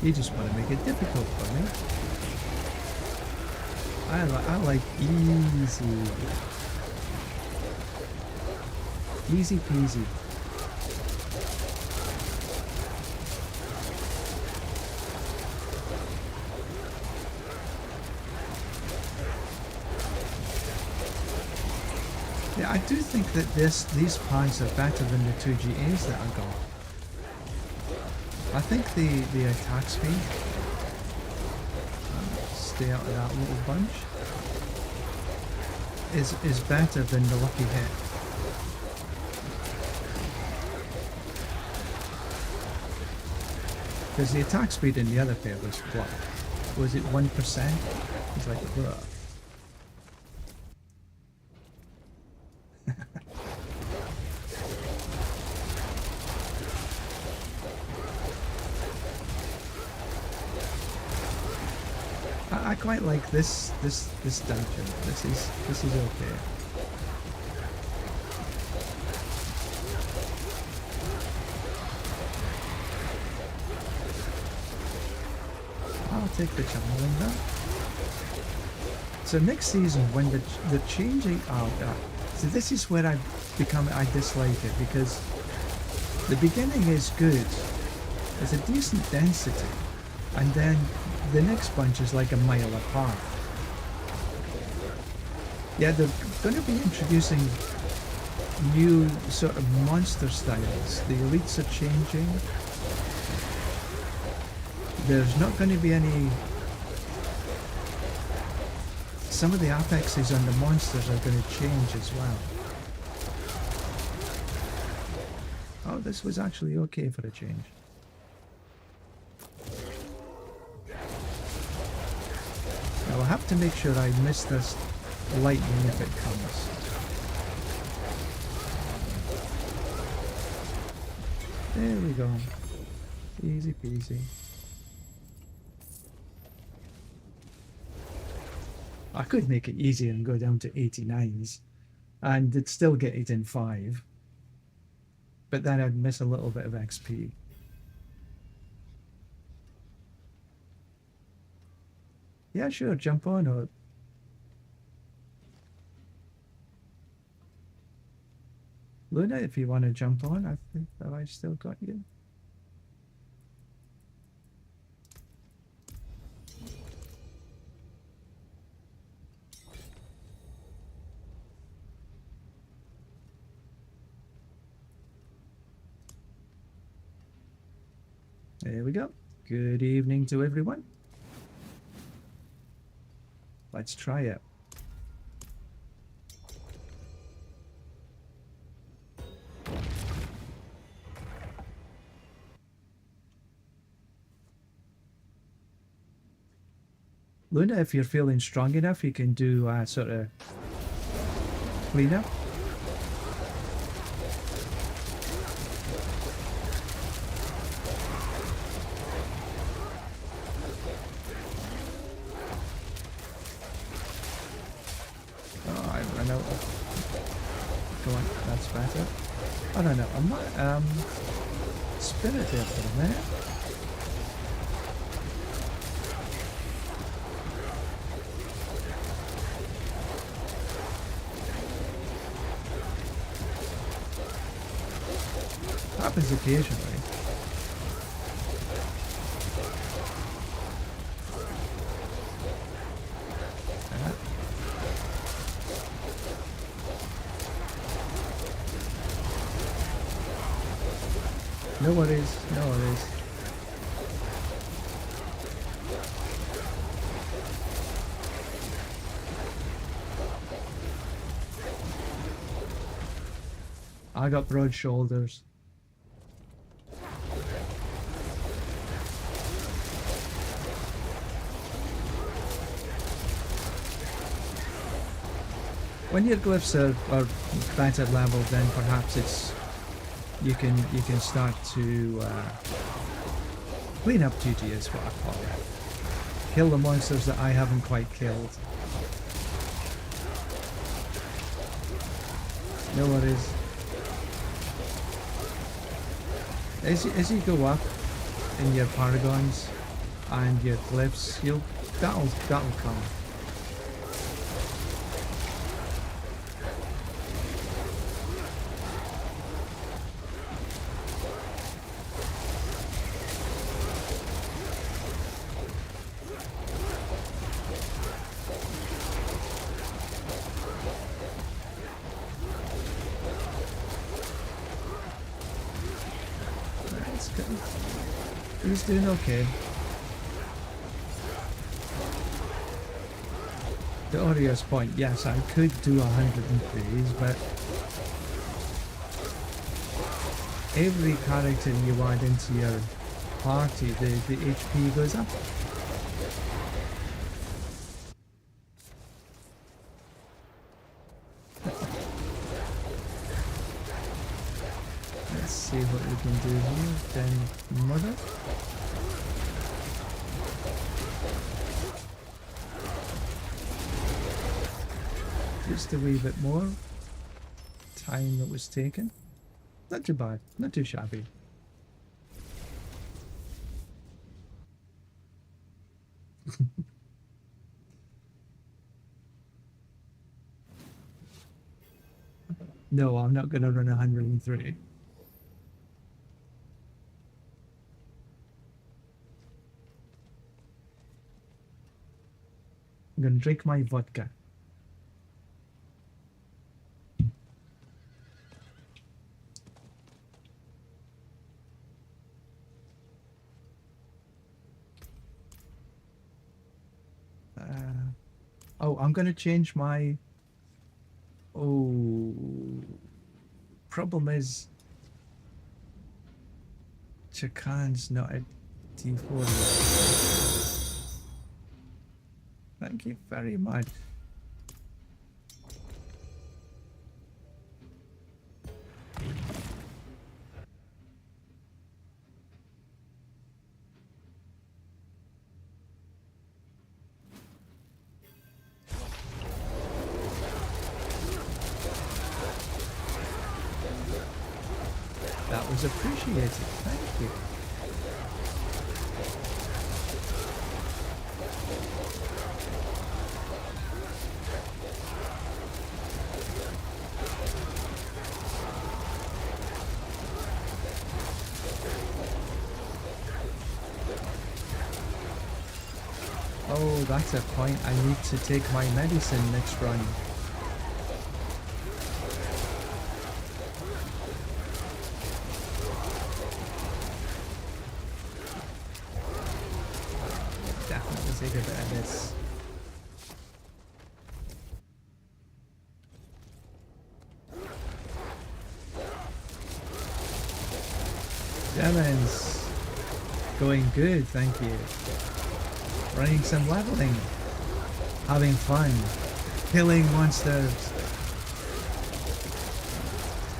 You just want to make it difficult for me. I like easy. Easy peasy. Yeah, I do think that these pants are better than the 2GAs that I got. I think the attack speed, stay out of that little bunch, is better than the lucky hit. Because the attack speed in the other pair was what? Was it 1%? It's like, ugh. I quite like this dungeon. This is okay. I'll take the channeling then. So next season, when the changing out, so this is where I dislike it, because the beginning is good. There's a decent density, and then the next bunch is like a mile apart. Yeah, they're going to be introducing new sort of monster styles. The elites are changing. There's not going to be any... Some of the apexes on the monsters are going to change as well. Oh, this was actually okay for a change. Now I'll have to make sure I miss this lightning if it comes. There we go. Easy peasy. I could make it easier and go down to 89s and it'd still get it in 5. But then I'd miss a little bit of XP. Yeah, sure, jump on or... Luna, if you want to jump on, I think, have I still got you? There we go. Good evening to everyone. Let's try it. Luna, if you're feeling strong enough, you can do sort of cleanup. I don't know, I'm not, spin it there for a minute. Happens occasionally. No worries, no worries. I got broad shoulders. When your glyphs are better leveled, then perhaps it's you can start to clean up duty is what I call it. Kill the monsters that I haven't quite killed. No worries. As you go up in your paragons and your glyphs, that'll come. He's doing okay. To Orio's point, yes, I could do 103s, but every character you add into your party, the HP goes up. Let's see what we can do here. Then mother. Just a wee bit more time that was taken. Not too bad, not too shabby. No, I'm not going to run 103. I'm going to drink my vodka. Oh, I'm going to change my... Oh... Problem is... Chakan's not at T4 yet. Thank you very much. That was appreciated. Thank you. Oh, that's a point. I need to take my medicine next run. Definitely take a bit of this. Demons. Going good, thank you. Running some leveling. Having fun. Killing monsters.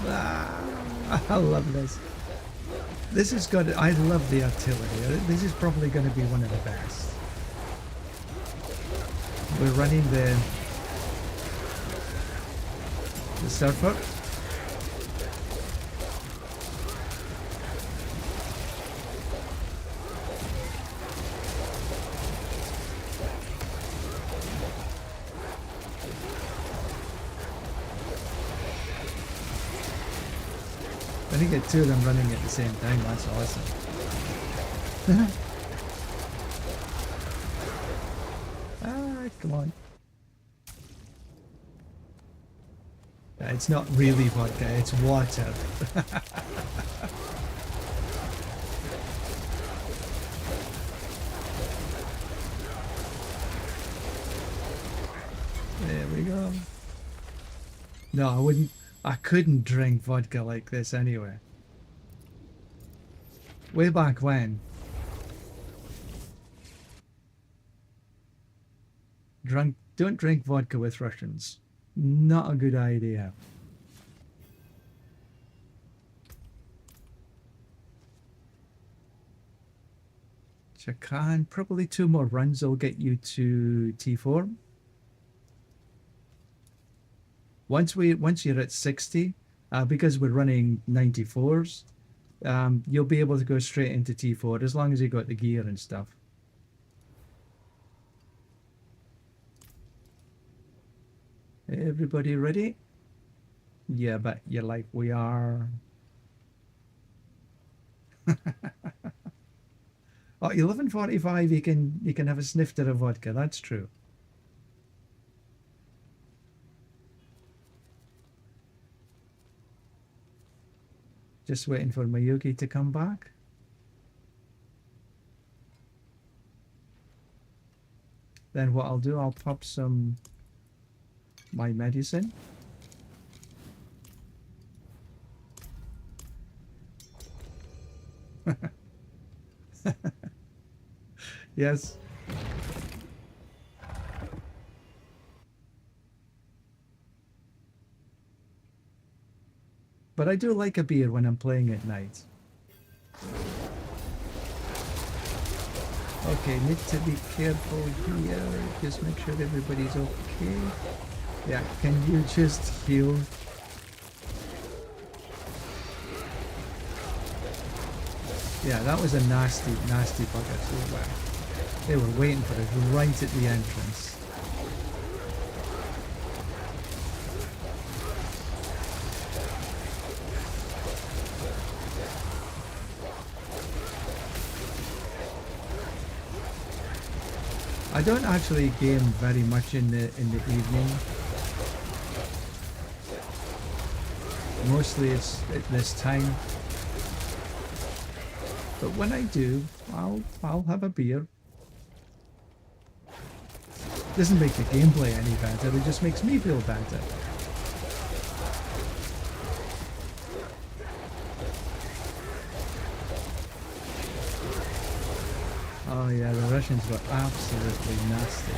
Ah, I love this. This is good. I love the artillery. This is probably going to be one of the best. We're running the surfer. I think get two of them running at the same time. That's awesome. Ah, come on. It's not really vodka, it's water. There we go. No, I wouldn't. I couldn't drink vodka like this anyway. Way back when. Don't drink vodka with Russians. Not a good idea. Chakan, probably 2 more runs will get you to T4. Once you're at 60, because we're running 94s, you'll be able to go straight into T4 as long as you got the gear and stuff. Everybody ready? Yeah, but you're like we are. Oh, 11:45. You can have a snifter of vodka. That's true. Just waiting for Mayuki to come back. then what I'll do, I'll pop some my medicine. Yes. But I do like a beer when I'm playing at night. Okay, need to be careful here. Just make sure everybody's okay. Yeah, can you just heal? Yeah, that was a nasty, nasty bugger. They were waiting for us right at the entrance. I don't actually game very much in the evening. Mostly it's at this time. But when I do, I'll have a beer. Doesn't make the gameplay any better, it just makes me feel better. Oh yeah, the Russians were absolutely nasty.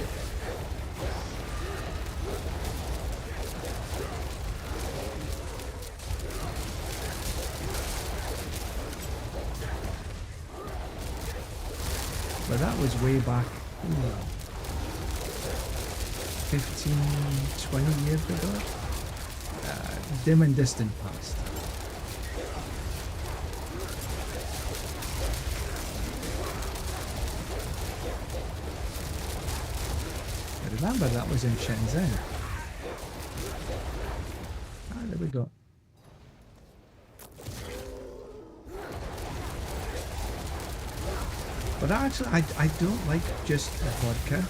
But that was way back, 15, 20 years ago. Dim and distant past. I remember that was in Shenzhen. Ah, there we go. But actually, I don't like just vodka.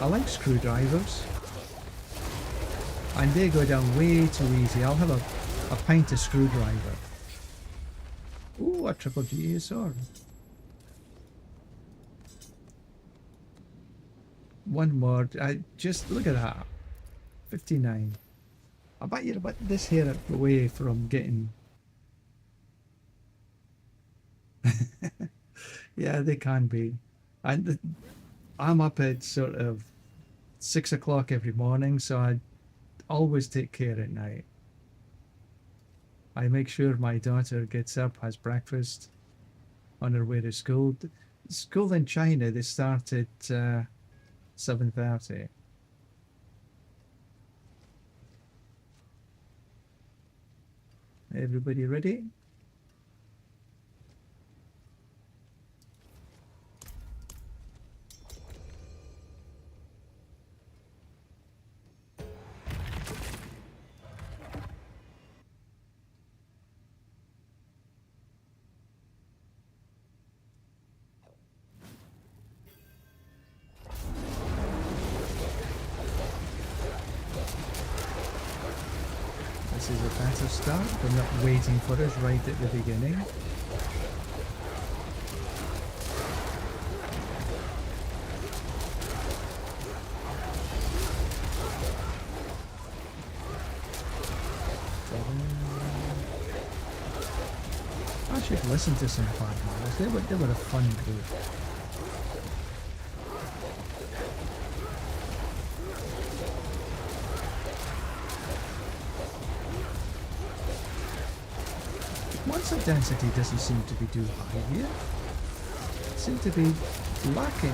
I like screwdrivers. And they go down way too easy. I'll have a pint of screwdriver. Ooh, a triple GA sword. One more. I just look at that. 59. I bet you're about this here away from getting. Yeah, they can be. And I'm up at sort of 6 o'clock every morning, so I always take care at night. I make sure my daughter gets up, has breakfast on her way to school. School in China, they start at 7:30. Everybody ready? This is a better start. They're not waiting for us right at the beginning. I should listen to some Fire. They were a fun group. Monster density doesn't seem to be too high here. It seems to be lacking.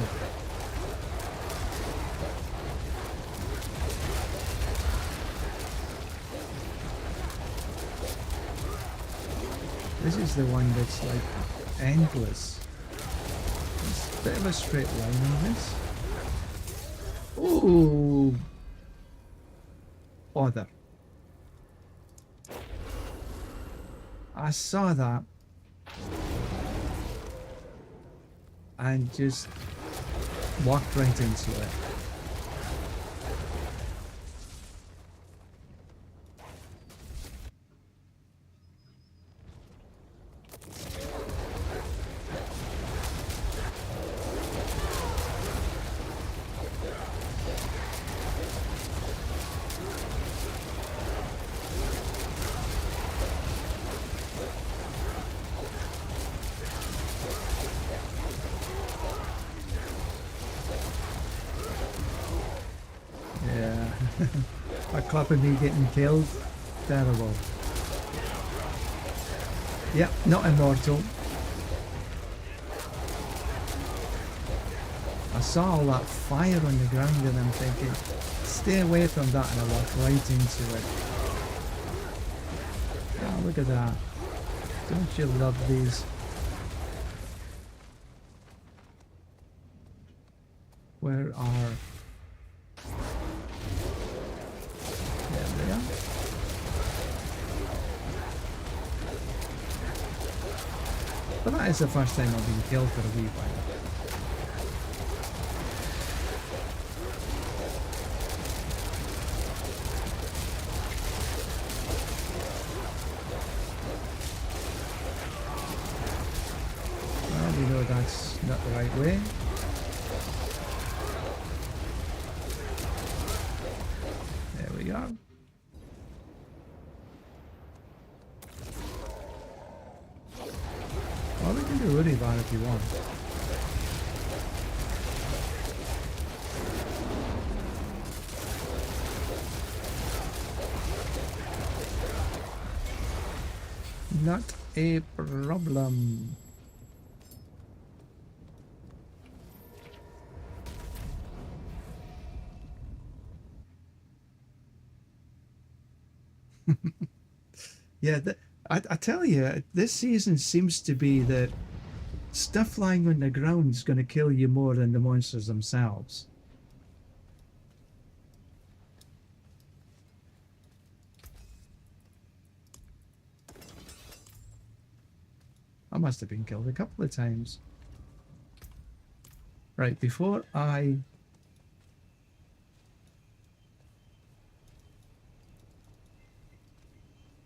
This is the one that's like endless. It's a bit of a straight line on this. Ooh! Bother. I saw that and just walked right into it. clapping me getting killed. Terrible. Yep, not immortal. I saw all that fire on the ground and I'm thinking, stay away from that, and I walked right into it. Oh, look at that. Don't you love these? Where are... There they are. But that is the first time I've been killed for a wee while. Well, we know that's not the right way. There we go. Well, we can do Werebear if you want. Not a problem. Yeah, I tell you, this season seems to be that stuff lying on the ground is going to kill you more than the monsters themselves. I must have been killed a couple of times. Right, before I...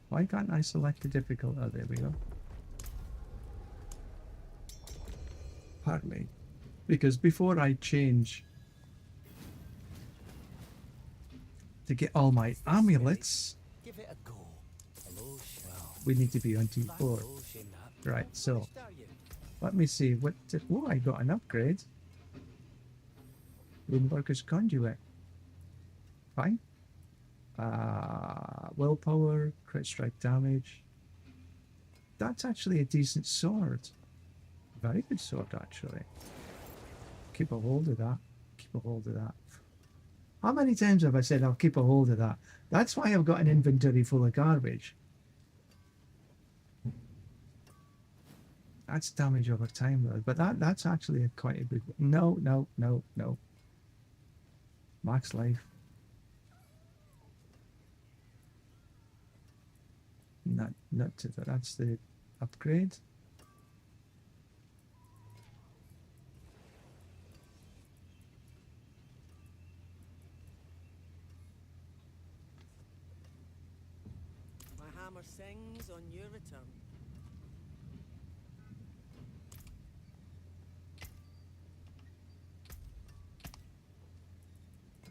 Why can't I select the difficult? Oh, there we go. Pardon me. Because before I change to get all my amulets, Give it a go. Hello, we need to be on T4. Right, so let me see what. Oh, I got an upgrade. Worker's Conduit. Fine. Willpower, crit strike damage. That's actually a decent sword. Very good sword, actually. Keep a hold of that. Keep a hold of that. How many times have I said I'll keep a hold of that? That's why I've got an inventory full of garbage. That's damage over time, though. But that's actually quite a good... No. Max life. Not to that. That's the upgrade. My hammer sings on your return.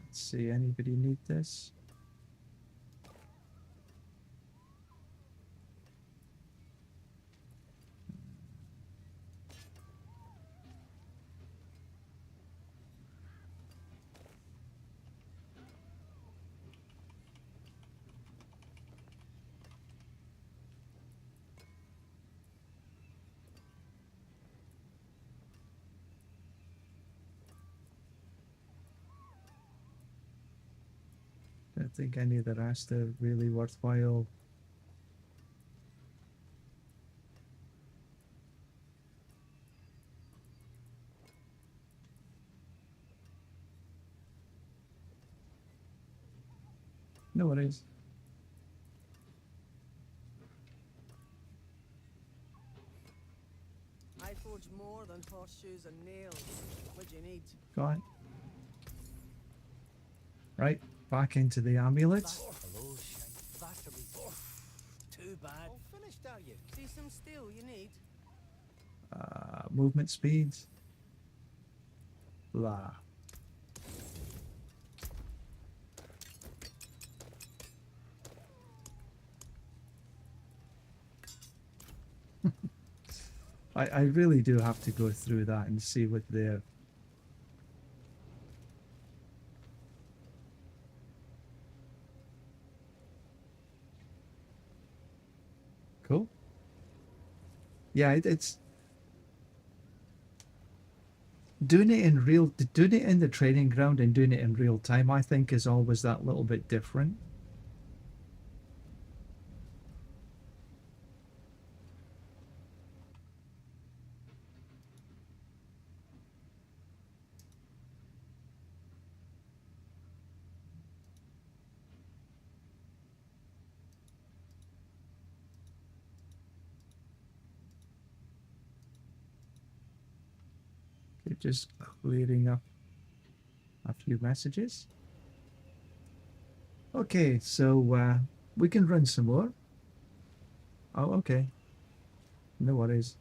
Let's see, anybody need this? I don't think any of the rest are really worthwhile. No worries. I forge more than horseshoes and nails. What do you need? Go on. Right, back into the amulet. hello, Vaseline. Oh, too bad. All finished, are you? See some steel you need? Movement speed. Blah. I really do have to go through that and see what they're... Cool. Yeah, it's doing it doing it in the training ground and doing it in real time, I think, is always that little bit different. Okay, just clearing up a few messages. Okay, so we can run some more. Oh, okay. No worries.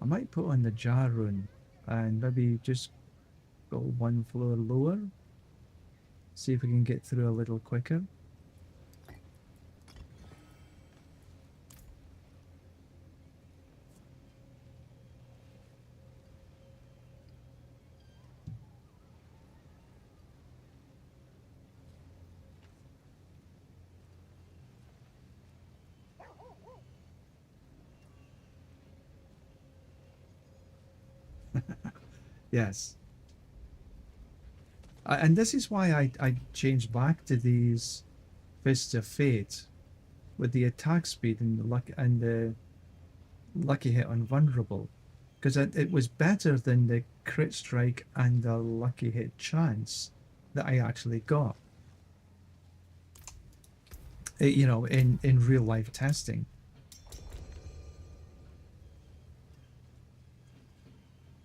I might put on the jar rune and maybe just go one floor lower. See if we can get through a little quicker. Yes. And this is why I changed back to these Fists of Fate with the attack speed and the lucky hit on vulnerable, because it was better than the crit strike and the lucky hit chance that I actually got. You know, in real life testing.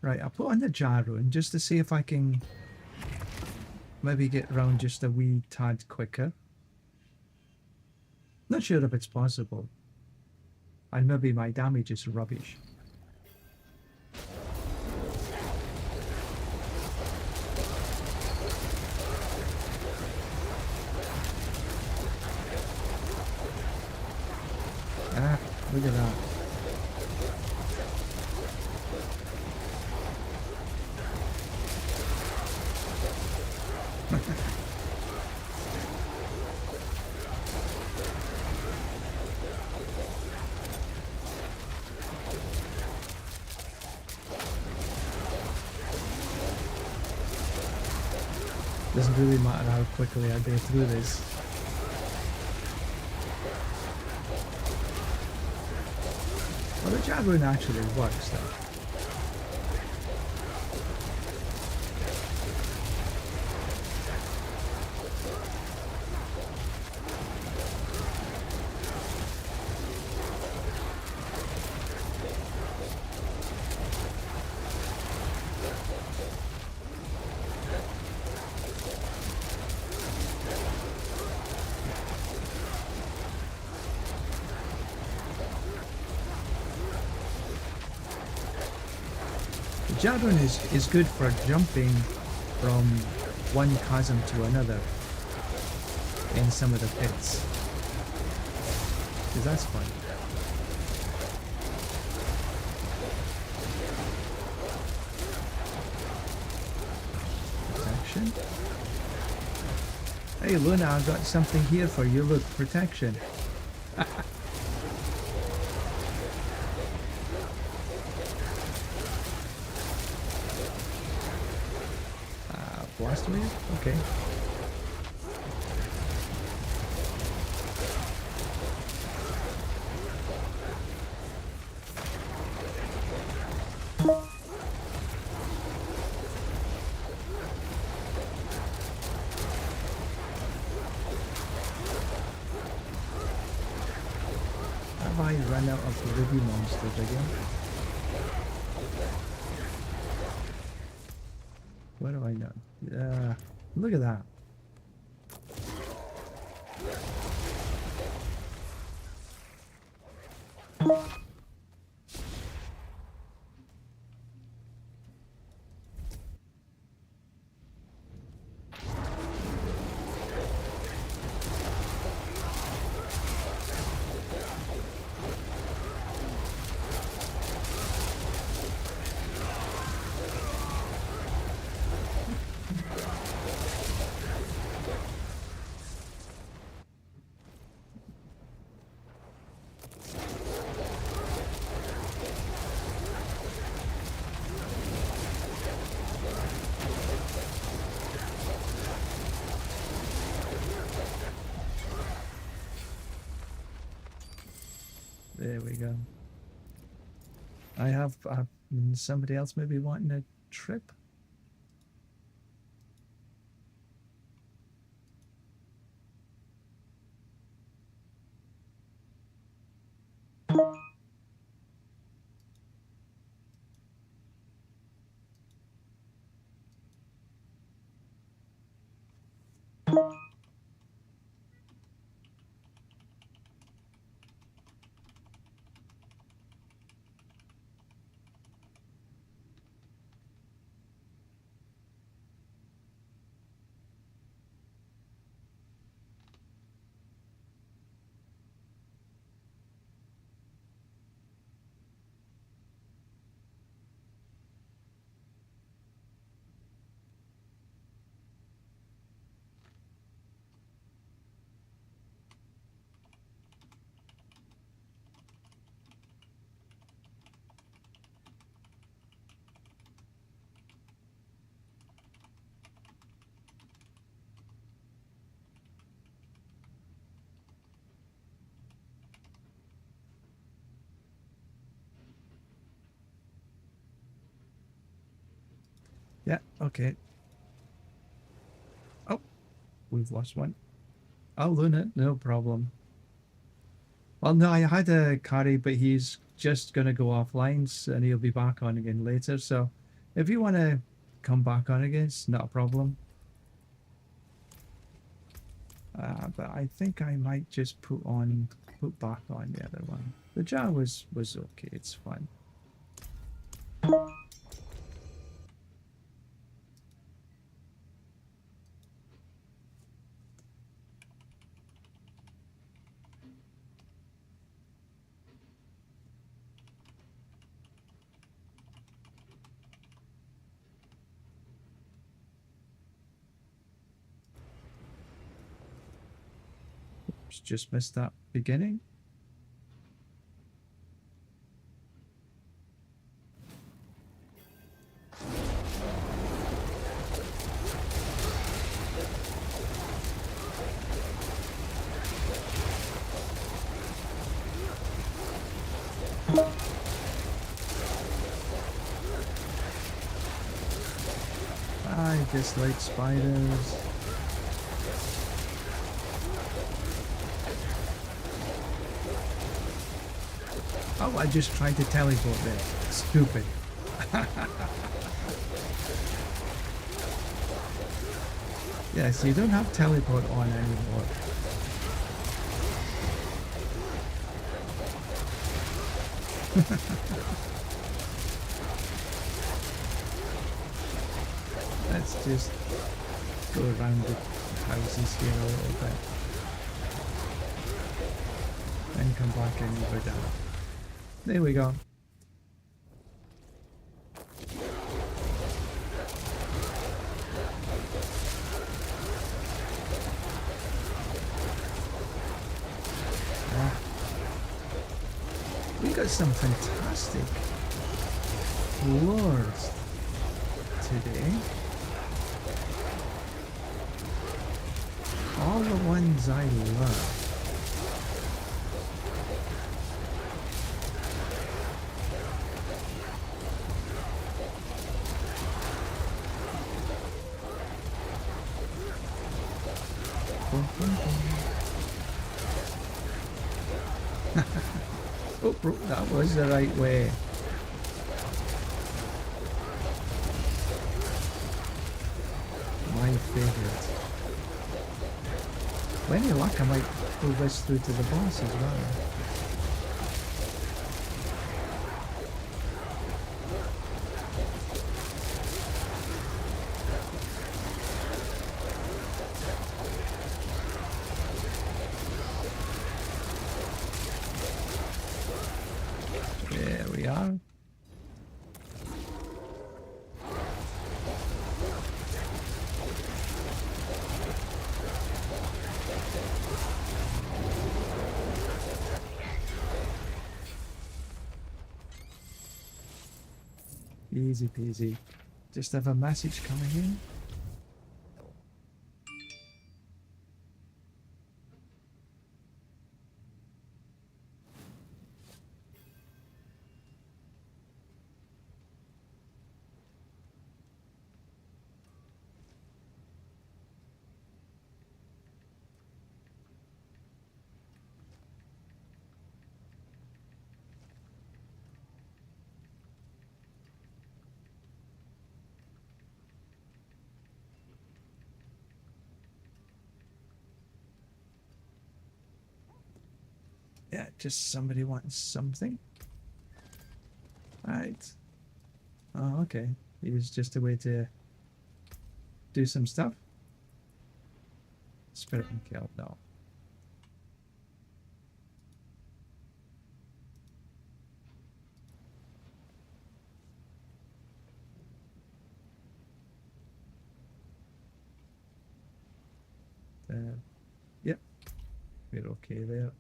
Right, I'll put on the jar rune just to see if I can maybe get round just a wee tad quicker. Not sure if it's possible. And maybe my damage is rubbish. Ah, look at that. Doesn't really matter how quickly I go through this. Well, the jar rune actually works though. Jar rune is good for jumping from one chasm to another in some of the pits. Because that's fun. Protection. Hey Luna, I've got something here for you. Look, protection. Blast wave? Okay. Have I run out of the review monsters again? What do I know? Look at that. go. I have somebody else maybe wanting a trip. Yeah, okay. Oh, we've lost one. I'll own it, no problem. Well, no, I had a carry, but he's just going to go offline, and he'll be back on again later. So if you want to come back on again, it's not a problem. But I think I might just put back on the other one. The jar was okay, it's fine. Just missed that beginning. I dislike spiders. Oh, I just tried to teleport there. Stupid. Yes, you don't have teleport on anymore. Let's just go around the houses here a little bit. Then come back and go down. There we go. We got some fantastic lures today. All the ones I love. Oh, bro, that was the right way. My favorite. With any luck, I might go this through to the boss as well. There we are. Easy peasy. Just have a message coming in. Yeah, just somebody wants something. Right. Oh, okay. It was just a way to do some stuff. Spirit and kill, no. Yep, we're okay there.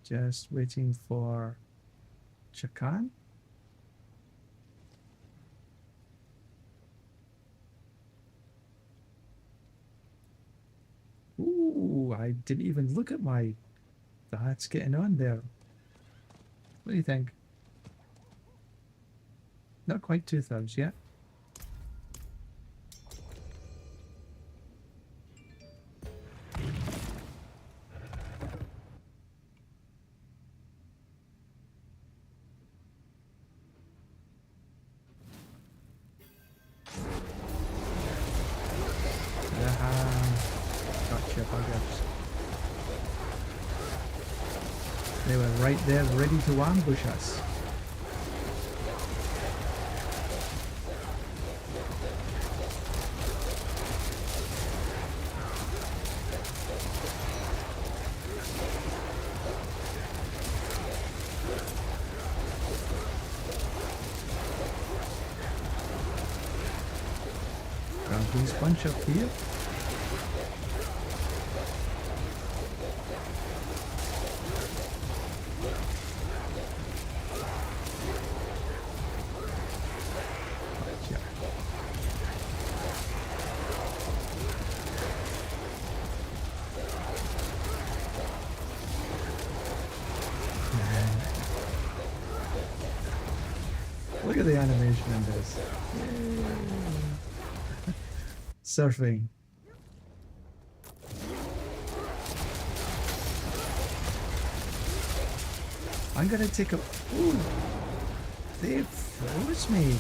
Just waiting for Chakan. Ooh, I didn't even look at my... That's getting on there. What do you think? Not quite 2,000 yet. Gotcha, buggers. They were right there ready to ambush us. These bunch up here. Gotcha. Look at the animation in this. Surfing. I'm gonna take a... Ooh! They froze me!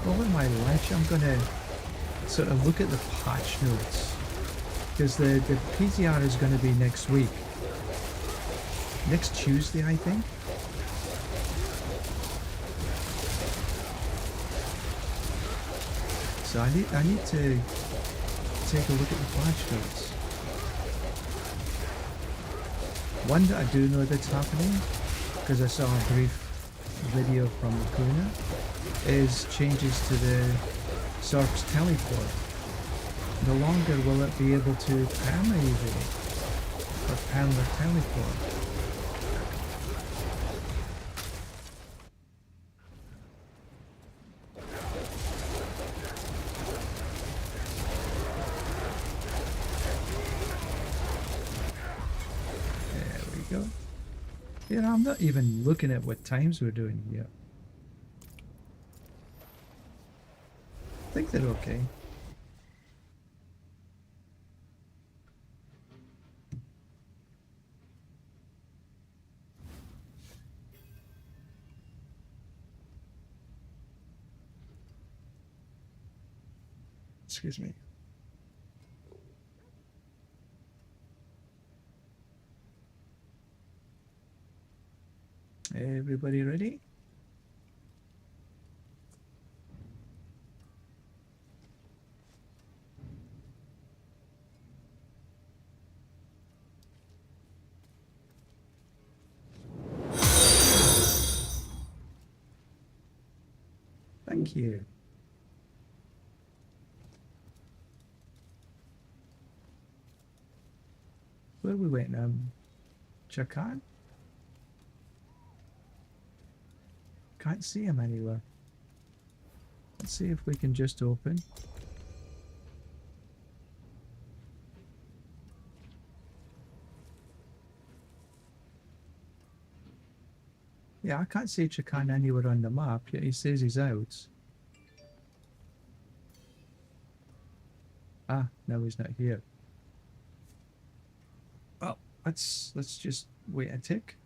Over my lunch, I'm gonna sort of look at the patch notes. Because the PTR is gonna be next week. Next Tuesday, I think. So I need to take a look at the patch notes. One that I do know that's happening, because I saw a brief video from Lacuna, is changes to the Sorc's teleport. No longer will it be able to perma-evade or perma-teleport. You know, I'm not even looking at what times we're doing yet. I think they're okay. Excuse me. Everybody ready? Thank you. Where are we waiting? Chakan? Can't see him anywhere. Let's see if we can just open. Yeah, I can't see Chakan anywhere on the map, yet he says he's out. Ah, no, he's not here. Well, let's just wait a tick.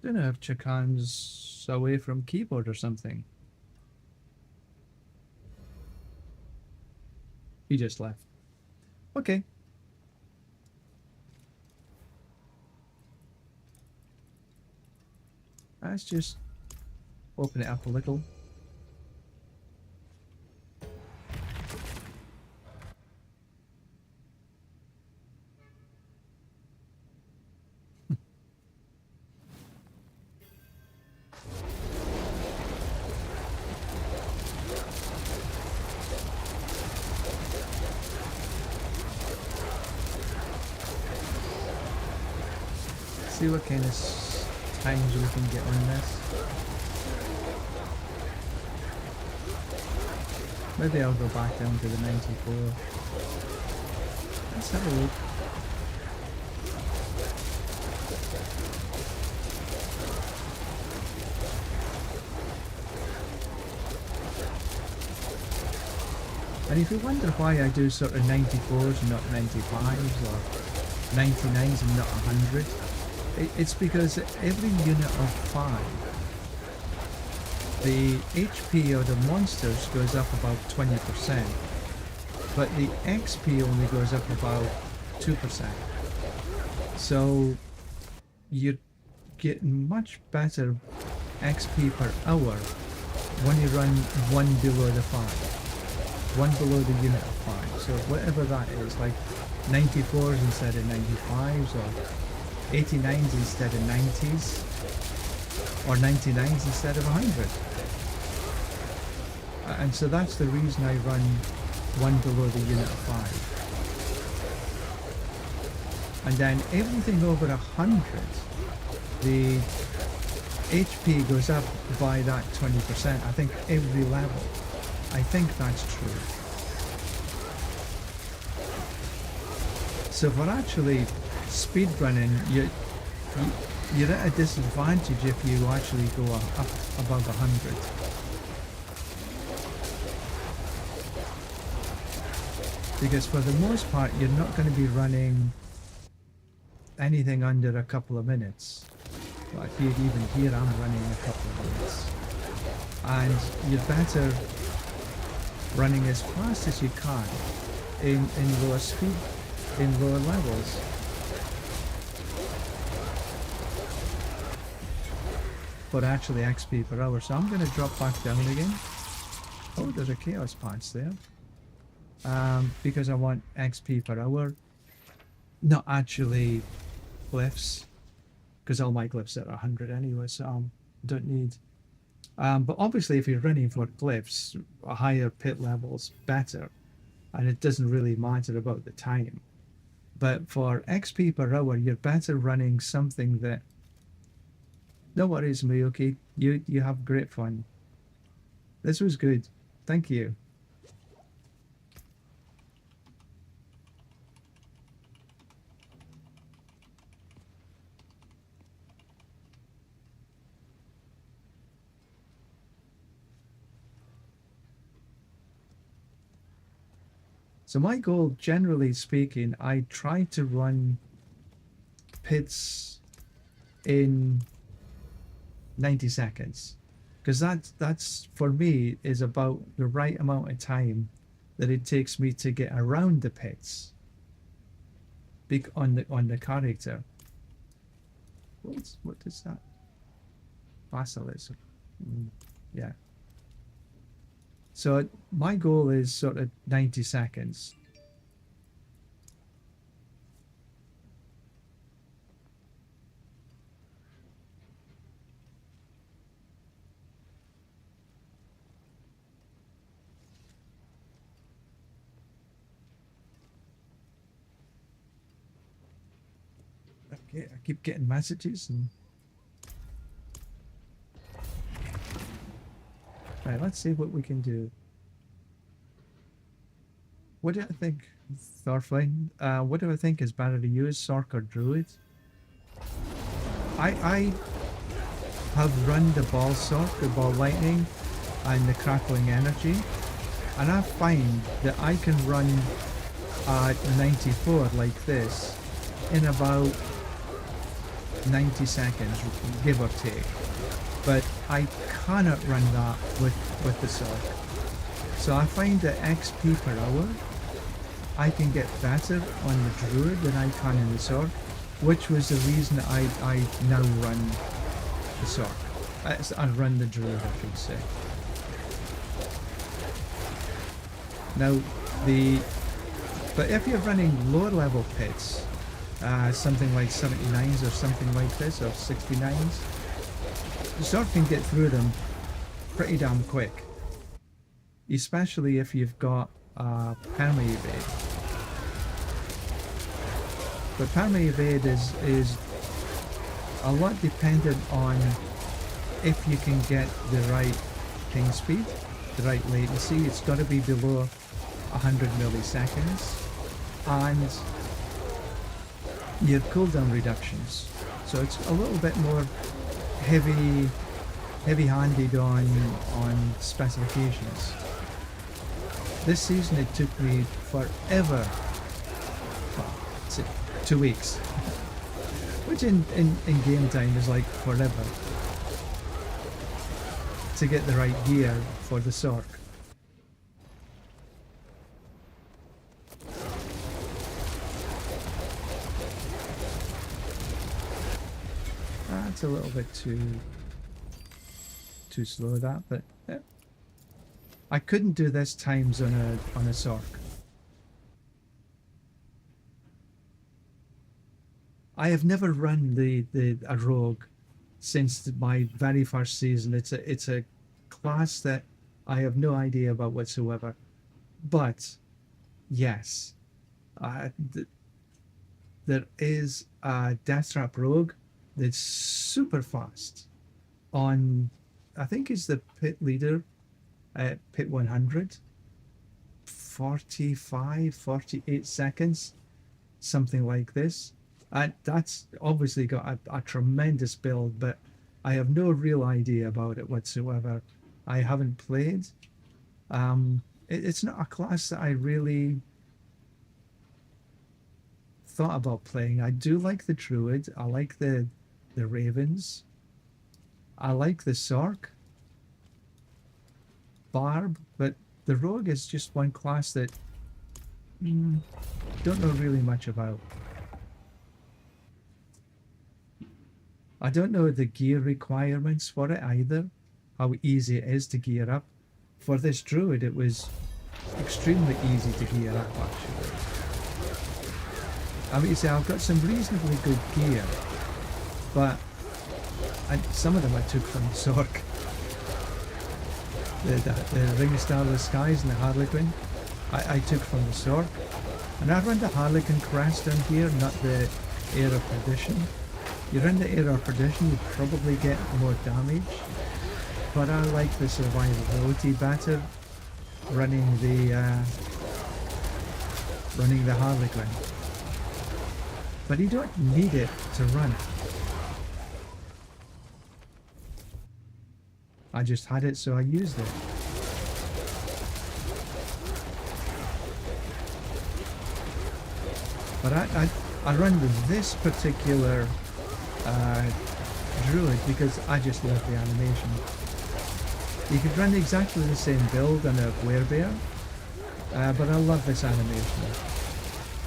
Don't know if Chakan's away from keyboard or something. He just left. Okay. Let's just open it up a little. See what kind of times we can get on this. Maybe I'll go back down to the 94. Let's have a look. And if you wonder why I do sort of 94s and not 95s or 99s and not 100, it's because every unit of 5, the HP of the monsters goes up about 20%, but the XP only goes up about 2%. So you're getting much better XP per hour when you run 1 below the 5, 1 below the unit of 5. So whatever that is, like 94s instead of 95s, or 89s instead of 90s, or 99s instead of 100. And so that's the reason I run 1 below the unit of 5. And then everything over 100, the HP goes up by that 20%. I think every level. I think that's true. So for actually speed running, you're at a disadvantage if you actually go up above 100. Because for the most part, you're not going to be running anything under a couple of minutes. Like even here, I'm running a couple of minutes. And you're better running as fast as you can in lower speed, in lower levels. But actually XP per hour. So I'm going to drop back down again. Oh, there's a chaos patch there. Because I want XP per hour, not actually glyphs, because all my glyphs are 100 anyway, so I don't need. But obviously if you're running for glyphs, a higher pit level's better, and it doesn't really matter about the time. But for XP per hour, you're better running something that... No worries, Miyuki. You have great fun. This was good. Thank you. So my goal, generally speaking, I try to run pits in 90 seconds, because that's for me is about the right amount of time that it takes me to get around the pits on the character. What is that? Basilisk. Yeah. So my goal is sort of 90 seconds. Okay, I keep getting messages and... Right, let's see what we can do. What do I think, Thorflane? What do I think is better to use, Sorc or Druid? I have run the ball Sorc, the ball lightning, and the crackling energy, and I find that I can run at 94 like this in about 90 seconds, give or take. But I cannot run that with the sword. So I find that XP per hour, I can get better on the Druid than I can in the sword, which was the reason I now run the sword. I run the Druid, I should say. Now, but if you're running lower level pits, something like 79s or something like this, or 69s, the sword can get through them pretty damn quick. Especially if you've got perma-evade. But perma-evade is a lot dependent on if you can get the right ping speed, the right latency. It's got to be below 100 milliseconds, and your cooldown reductions. So it's a little bit more heavy-handed on specifications. This season it took me forever, well, 2 weeks, which in game time is like forever, to get the right gear for the Sorc. That's a little bit too slow, that, but yeah. I couldn't do this times on a Sorc. I have never run a rogue since my very first season. It's a class that I have no idea about whatsoever. But yes, there is a Deathtrap rogue that's super fast on, I think it's the pit leader at pit 100, 48 seconds, something like this. That's obviously got a tremendous build, but I have no real idea about it whatsoever. I haven't played. It's not a class that I really thought about playing. I do like the Druid. I like the Ravens. I like the Sorc, Barb, but the Rogue is just one class that don't know really much about. I don't know the gear requirements for it either, how easy it is to gear up. For this Druid, it was extremely easy to gear up, actually. I mean, you say I've got some reasonably good gear, but some of them I took from Sorc. The Ring of Starless Skies and the Harlequin, I took from the Sorc. And I run the Harlequin crest down here, not the Air of Perdition. You run the Air of Perdition, you probably get more damage, but I like the survivability better running the Harlequin. But you don't need it to run it. I just had it, so I used it. But I run this particular Druid because I just love the animation. You could run exactly the same build on a Werebear, but I love this animation.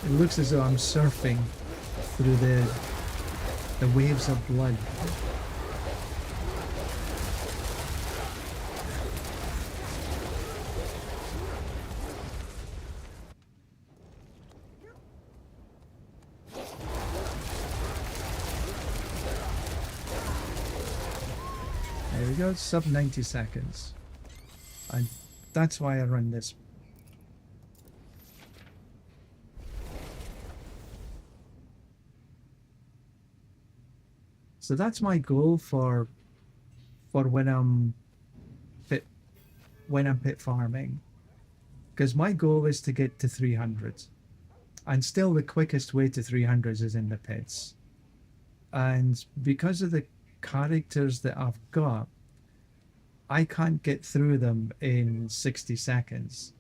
It looks as though I'm surfing through the waves of blood. There we go, sub 90 seconds. And that's why I run this. So that's my goal for when I'm pit farming. Because my goal is to get to 300. And still the quickest way to 300 is in the pits. And because of the characters that I've got, I can't get through them in 60 seconds.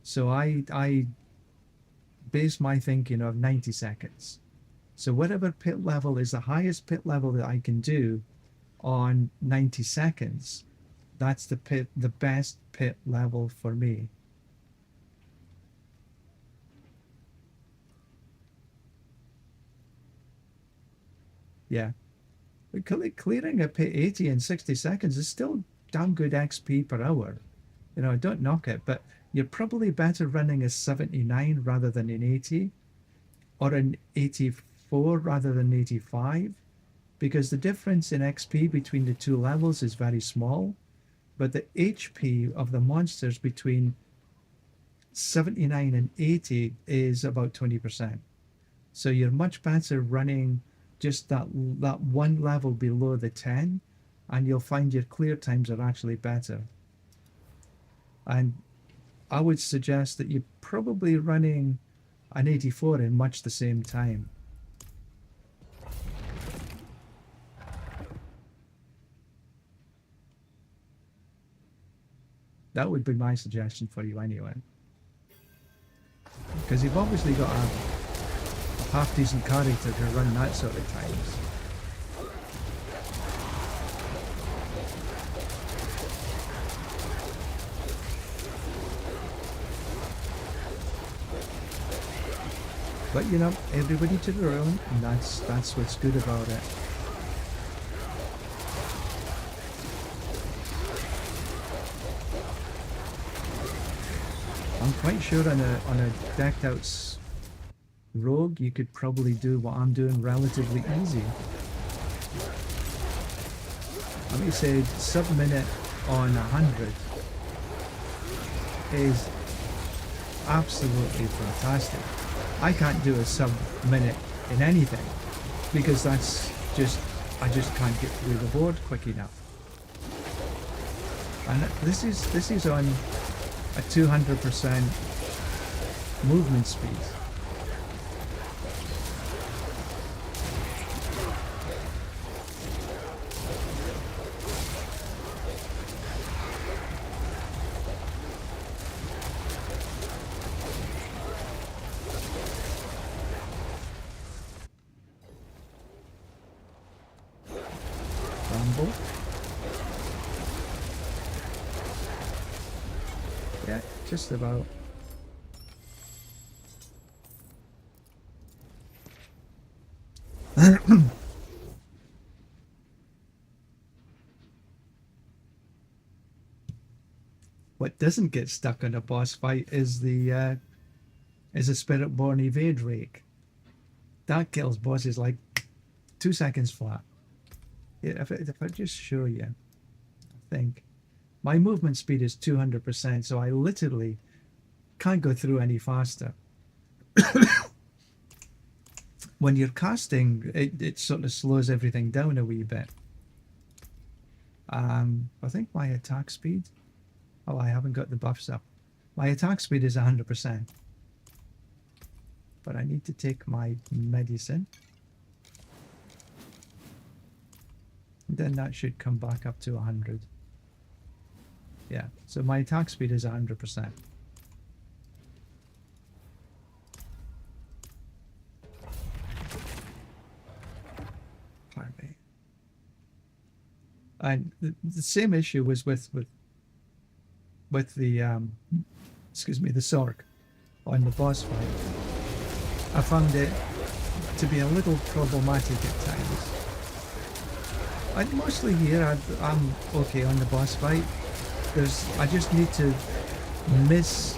So I base my thinking of 90 seconds. So whatever pit level is the highest pit level that I can do on 90 seconds, that's the best pit level for me. Yeah. But clearing a pit 80 in 60 seconds is still damn good XP per hour. You know, don't knock it, but you're probably better running a 79 rather than an 80, or an 84 rather than 85, because the difference in XP between the two levels is very small, but the HP of the monsters between 79 and 80 is about 20%. So you're much better running just that one level below the 10, and you'll find your clear times are actually better. And I would suggest that you're probably running an 84 in much the same time. That would be my suggestion for you anyway. Because you've obviously got a half decent character to run that sort of times. But you know, everybody to their own, and that's what's good about it. I'm quite sure on a decked out rogue, you could probably do what I'm doing relatively easy. Let me say sub-minute on 100 is absolutely fantastic. I can't do a sub-minute in anything because that's just, I just can't get through the board quick enough. And this is on a 200% movement speed. Rumble. Yeah, just about. What doesn't get stuck on a boss fight is a Spirit-born evade rake. That kills bosses like 2 seconds flat. Yeah, if I just show you, I think my movement speed is 200%, so I literally can't go through any faster. When you're casting, it sort of slows everything down a wee bit. I think my attack speed. Oh, I haven't got the buffs up. My attack speed is 100%. But I need to take my medicine. Then that should come back up to 100. Yeah, so my attack speed is 100%. Pardon me. And the same issue was with the excuse me, the Sorc on the boss fight. I found it to be a little problematic at times. And mostly here I'm okay on the boss fight. I just need to miss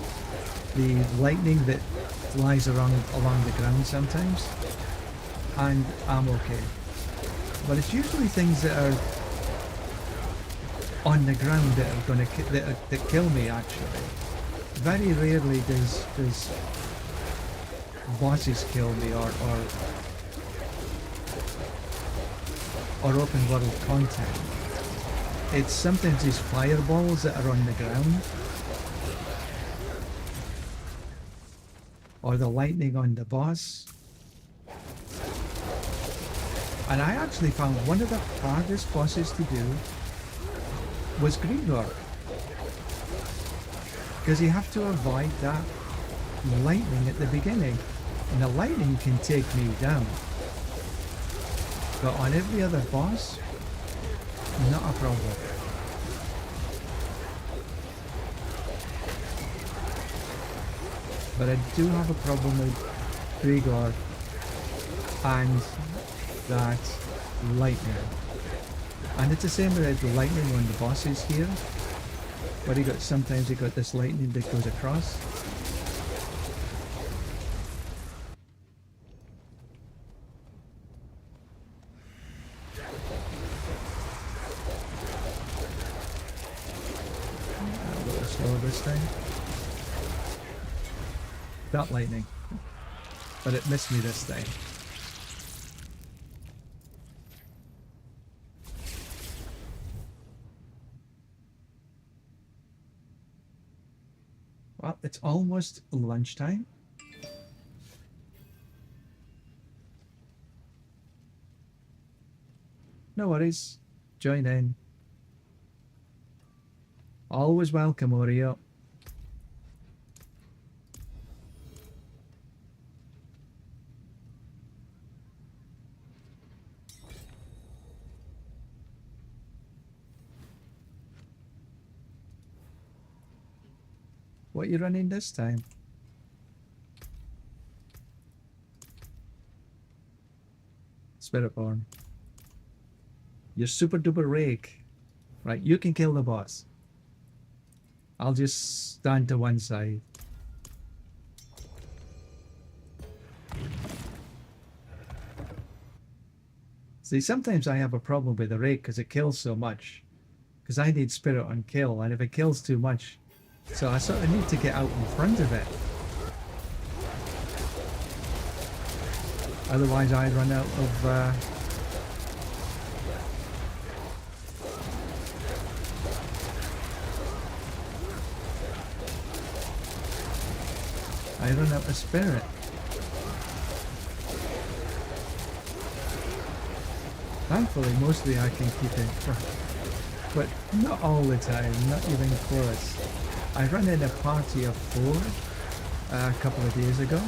the lightning that flies along the ground sometimes, and I'm okay. But it's usually things that are on the ground that are going to that kill me. Actually, very rarely does bosses kill me or open world content. It's sometimes these fireballs that are on the ground, or the lightning on the boss. And I actually found one of the hardest bosses to do was Greenrock, because you have to avoid that lightning at the beginning, and the lightning can take me down. But on every other boss, not a problem. But I do have a problem with Grigor and that lightning. And it's the same with the lightning when the boss is here. But sometimes you got this lightning that goes across. A little slower this time. That lightning. But it missed me this time. Well, it's almost lunchtime. No worries. Join in. Always welcome, Oreo. What you running this time? Spiritborn. Your super duper rake. Right, you can kill the boss. I'll just stand to one side. See, sometimes I have a problem with the rake because it kills so much. Because I need spirit on kill, and if it kills too much, so I sort of need to get out in front of it. Otherwise I run out of spirit. Thankfully mostly I can keep in front. But not all the time, not even close. I ran in a party of 4 a couple of days ago,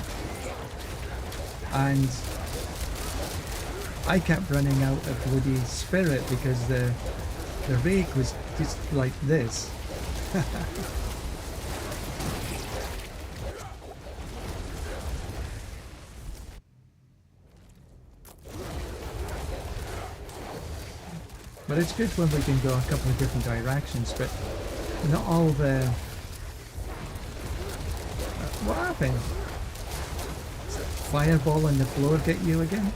and I kept running out of bloody spirit because the rake was just like this. But it's good when we can go a couple of different directions, but not all the... what happened? Fireball on the floor get you again?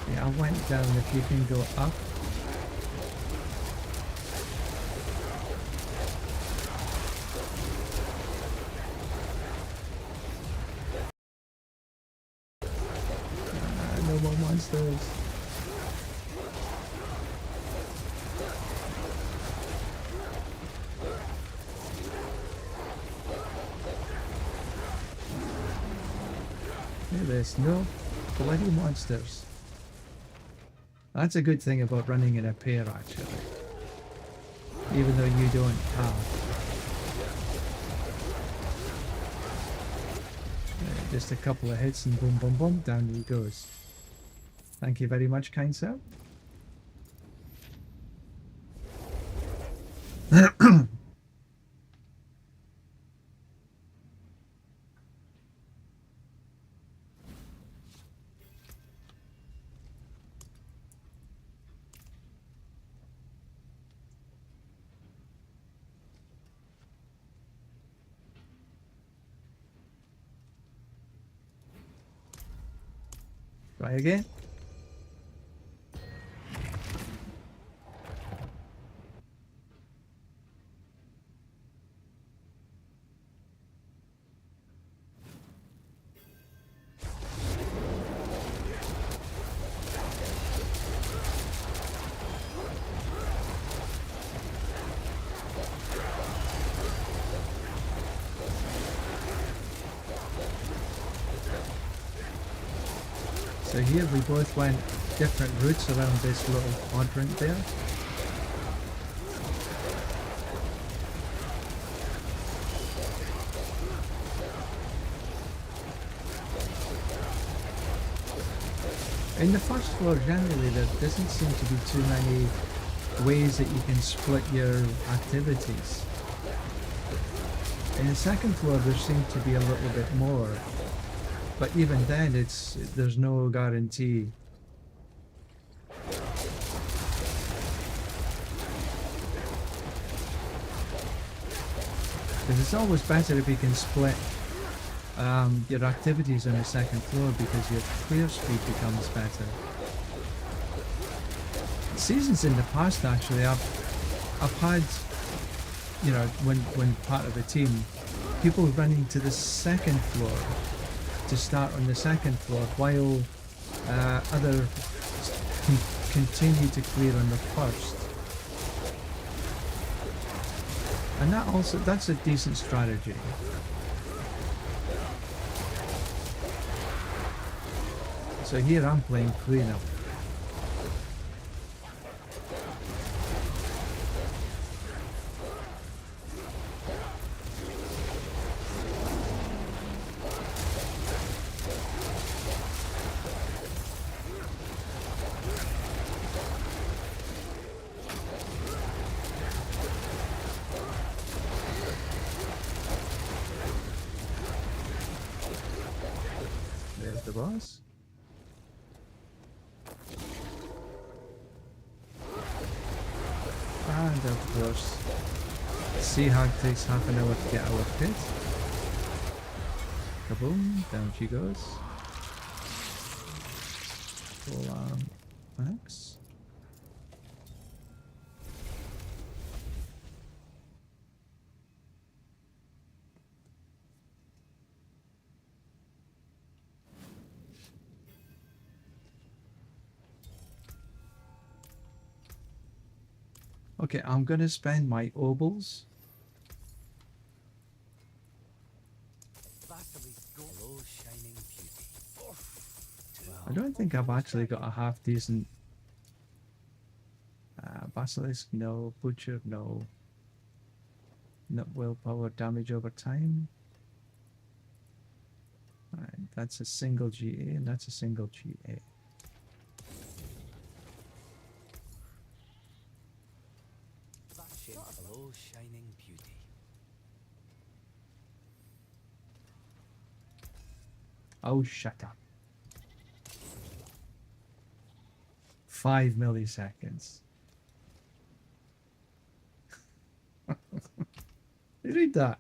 Okay, I went down. If you can go up. No more monsters. There's no bloody monsters. That's a good thing about running in a pair, actually. Even though you don't have. Just a couple of hits and boom, boom, boom, down he goes. Thank you very much, kind sir. Try again. So here we both went different routes around this little quadrant there. In the first floor, generally, there doesn't seem to be too many ways that you can split your activities. In the second floor, there seemed to be a little bit more, but even then, there's no guarantee. Because it's always better if you can split your activities on the second floor, because your clear speed becomes better. Seasons in the past, actually, I've had, you know, when part of a team, people running to the second floor to start on the second floor, while other continue to clear on the first. And that's a decent strategy. So here I'm playing cleanup. There's the boss. And of course, Sea Hag takes half an hour to get out of pit. Kaboom, down she goes. Full axe. Okay, I'm gonna spend my obols. I don't think I've actually got a half decent basilisk. No. Butcher. No. Not willpower damage over time. Alright, that's a single GA and that's a single GA. Hello, shining beauty. Oh, shut up. 5 milliseconds. You read that?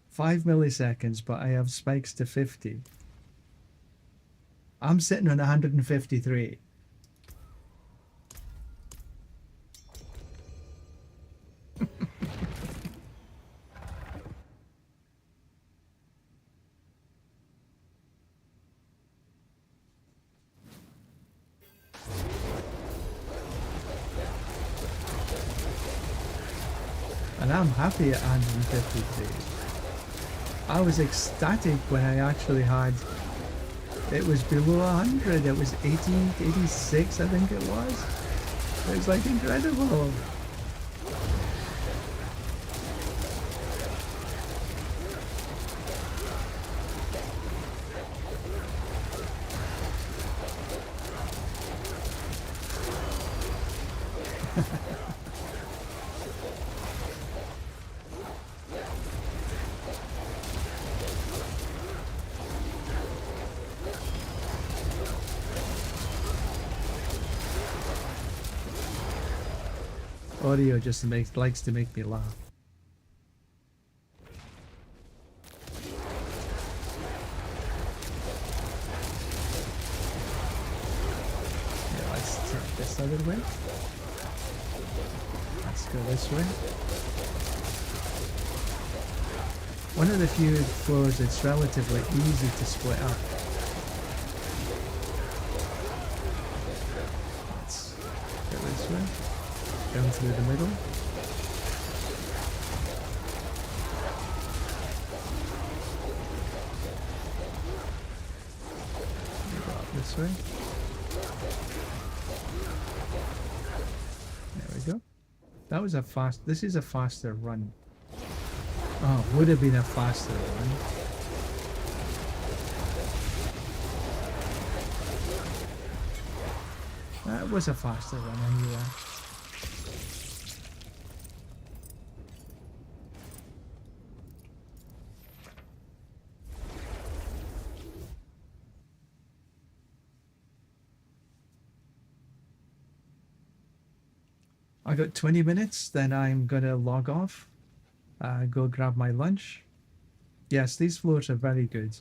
5 milliseconds, but I have spikes to 50. I'm sitting on 153. And I'm happy at 153. I was ecstatic when I actually had, it was below 100, it was 80, 86 I think it was. It was like incredible. Audio just likes to make me laugh. Yeah, let's turn this other way. Let's go this way. One of the few floors it's relatively easy to split up. Let's go this way. Down through the middle. Go up this this way. There we go. That was a fast... This is a faster run. Oh, would have been a faster run. That was a faster run anyway. I got 20 minutes, then I'm gonna log off, go grab my lunch. Yes, these floors are very good.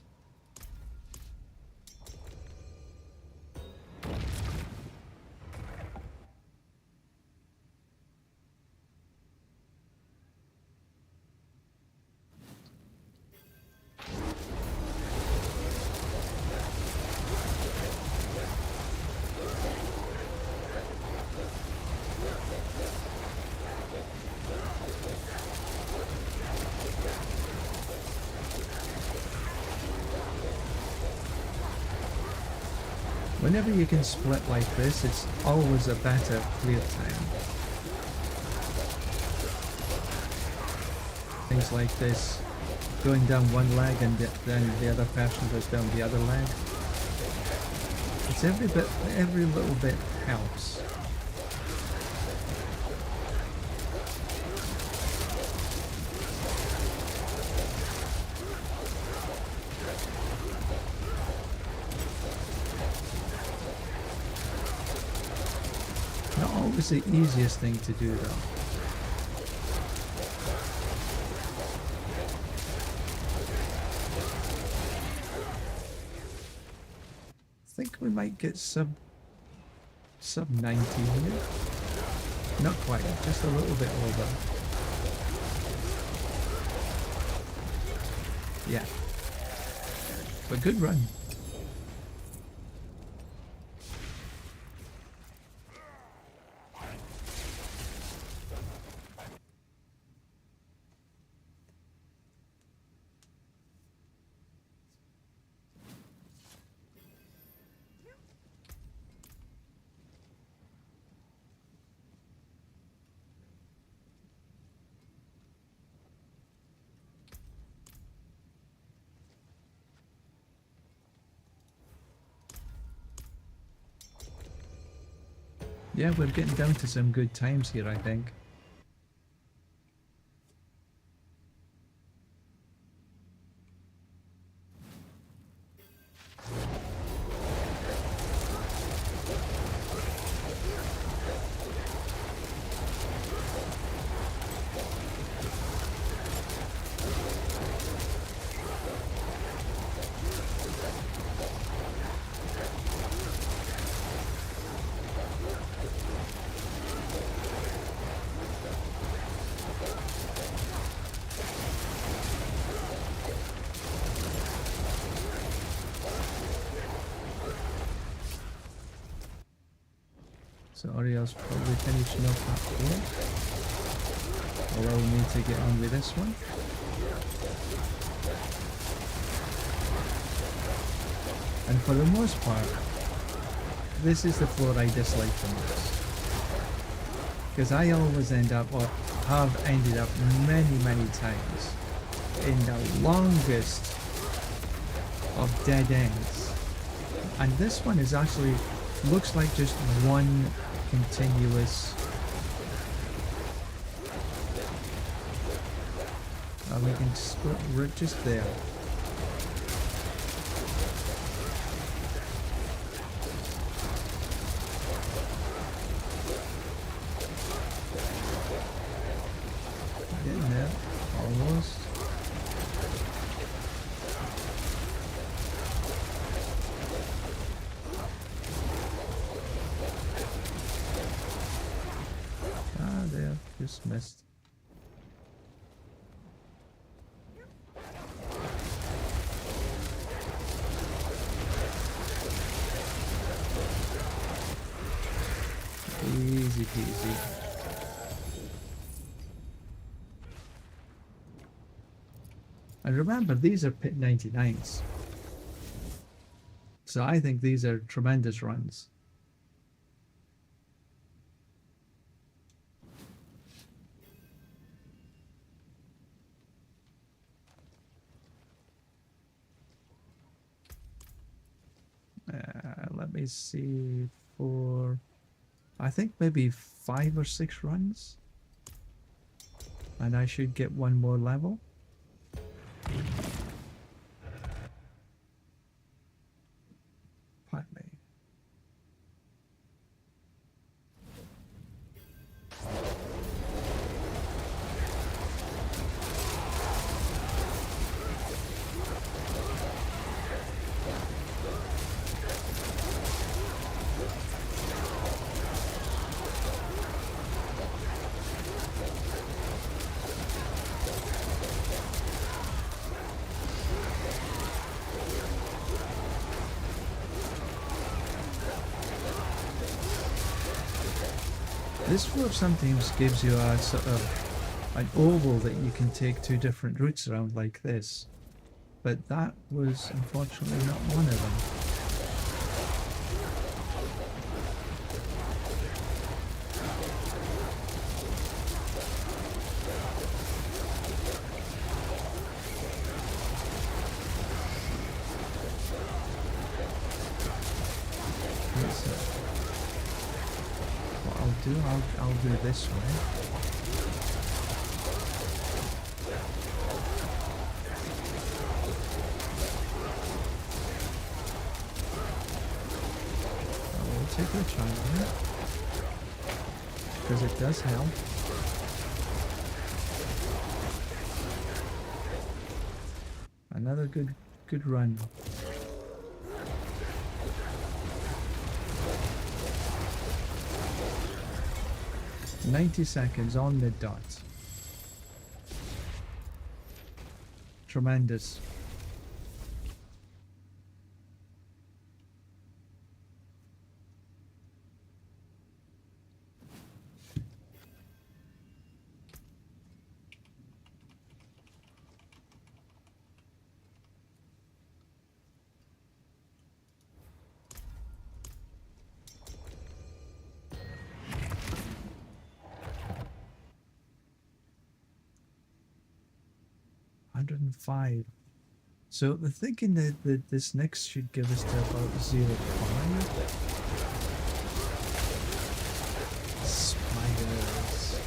Whenever you can split like this, it's always a better clear time. Things like this, going down one leg and then the other person goes down the other leg. It's every little bit helps. Not always the easiest thing to do though. I think we might get sub 90 here. Not quite, just a little bit over. Yeah. But good run. Yeah, we're getting down to some good times here, I think. So Ariel's probably finishing up that floor. Allow me to get on with this one. And for the most part, this is the floor I dislike the most. Because I always end up, or have ended up many times, in the longest of dead ends. And this one is actually, looks like just one continuous. We can split, we're just there. Getting there, almost. There, just missed. Easy peasy. And remember, these are pit 99s. So I think these are tremendous runs. Let me see, for I think maybe 5 or 6 runs, and I should get one more level. Pardon me. This Wolv sometimes gives you a sort of an oval that you can take 2 different routes around like this, but that was unfortunately not one of them. I'll do this way. I will take a try on it, because it does help. Another good run. $90 on the dot. Tremendous. $105. So the thinking that this next should give us to about 0.5. Spiders.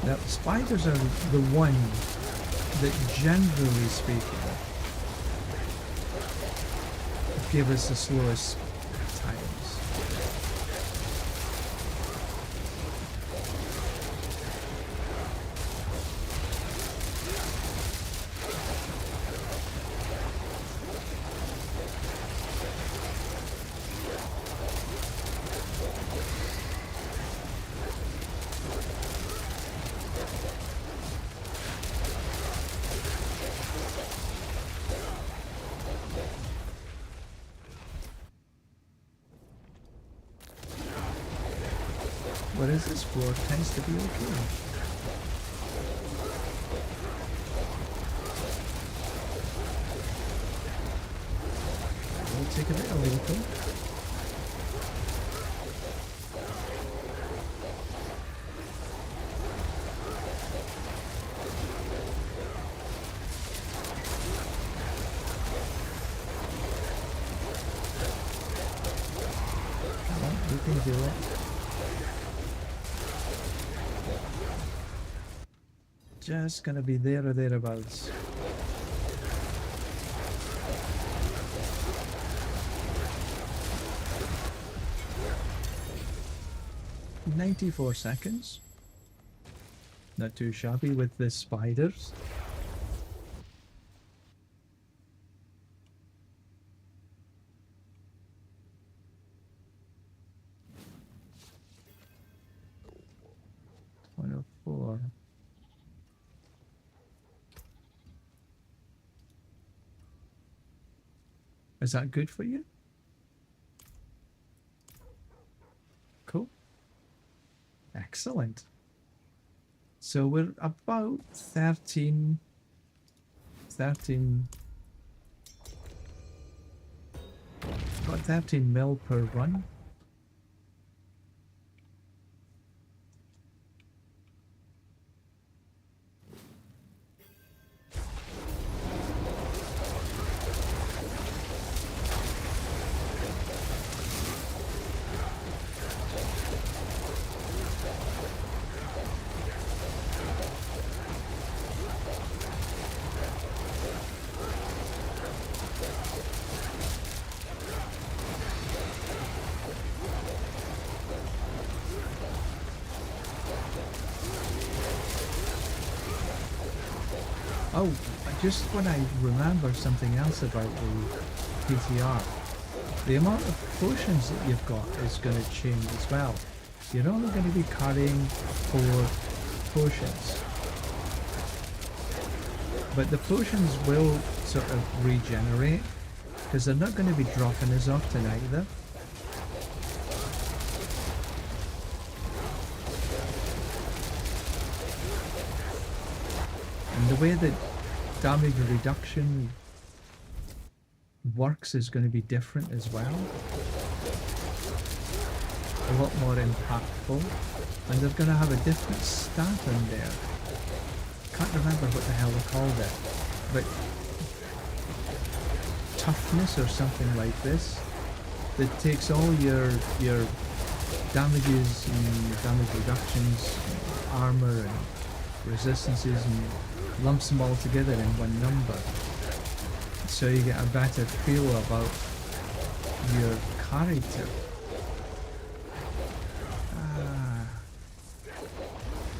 Now spiders are the one that, generally speaking, give us the slowest times. Whereas this floor tends to be okay. We'll take a bit of lethal. Come on, we can do it. Just gonna be there or thereabouts. $94. Not too shabby with the spiders. $104. Is that good for you? Cool. Excellent. So we're about 13 Got 13 mil per run. Oh, just when I remember something else about the PTR. The amount of potions that you've got is going to change as well. You're only going to be carrying 4 potions. But the potions will sort of regenerate, because they're not going to be dropping as often either. And the way that damage reduction works is going to be different as well. A lot more impactful. And they're going to have a different stat in there. Can't remember what the hell they called it. But toughness or something like this. That takes all your damages and damage reductions, armor and resistances, and lumps them all together in one number, so you get a better feel about your character.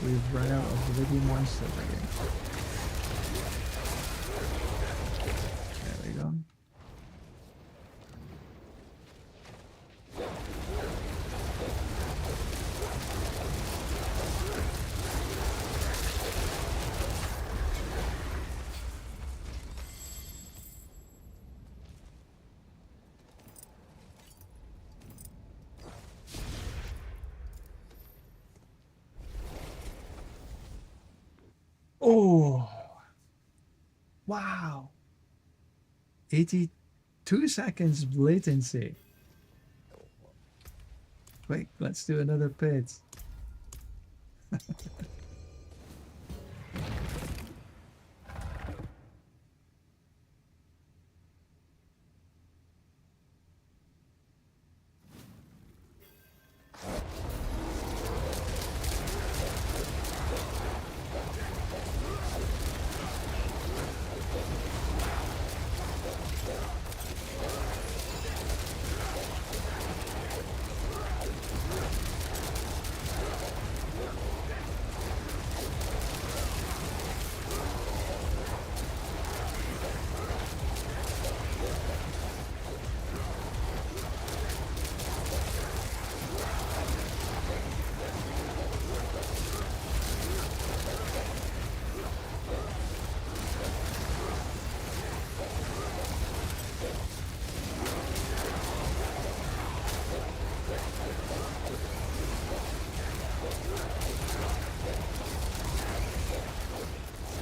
We've run out of bloody monsters again. There we go. Oh, wow. 82 seconds latency. Wait, let's do another page.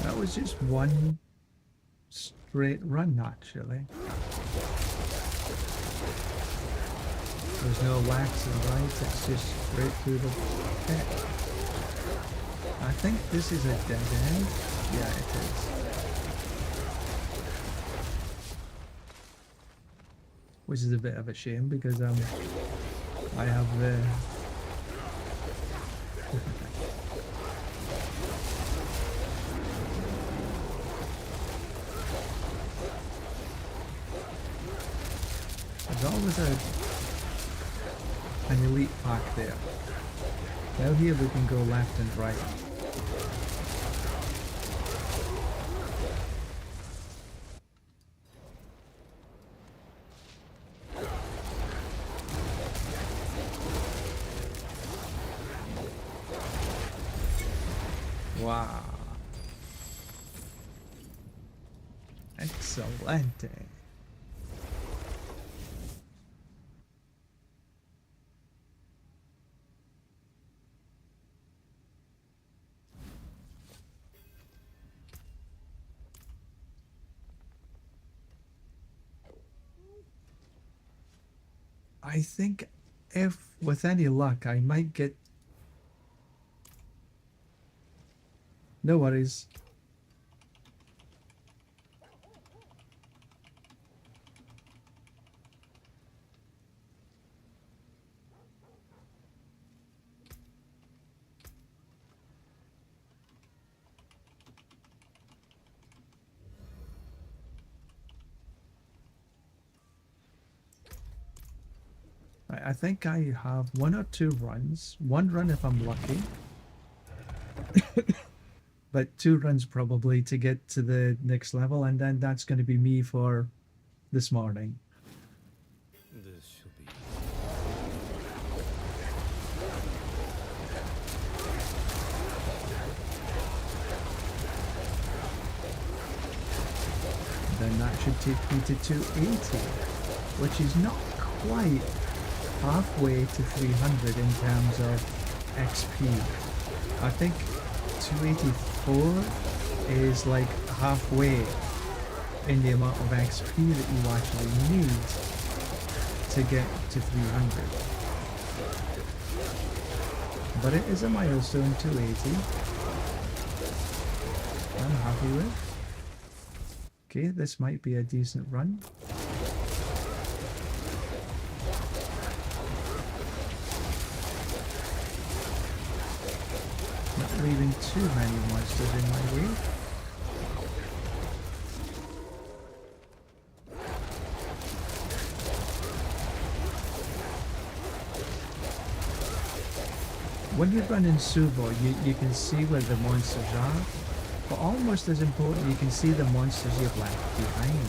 That was just one straight run, actually. There's no wax and right, it's just straight through the pit. I think this is a dead end. Yeah, it is. Which is a bit of a shame because I have the there's always an elite pack there. Now here we can go left and right. Wow. Excelente. I think if with any luck I might get... No worries. I think I have 1 or 2 runs. 1 run if I'm lucky. But 2 runs probably to get to the next level, and then that's going to be me for this morning. This should be. Then that should take me to 280, which is not quite halfway to 300 in terms of XP. I think 284 is like halfway in the amount of XP that you actually need to get to 300. But it is a milestone, 280. I'm happy with. Okay, this might be a decent run. Not leaving too many monsters in my way. When you run in Suvo, you can see where the monsters are, but almost as important, you can see the monsters you've left behind.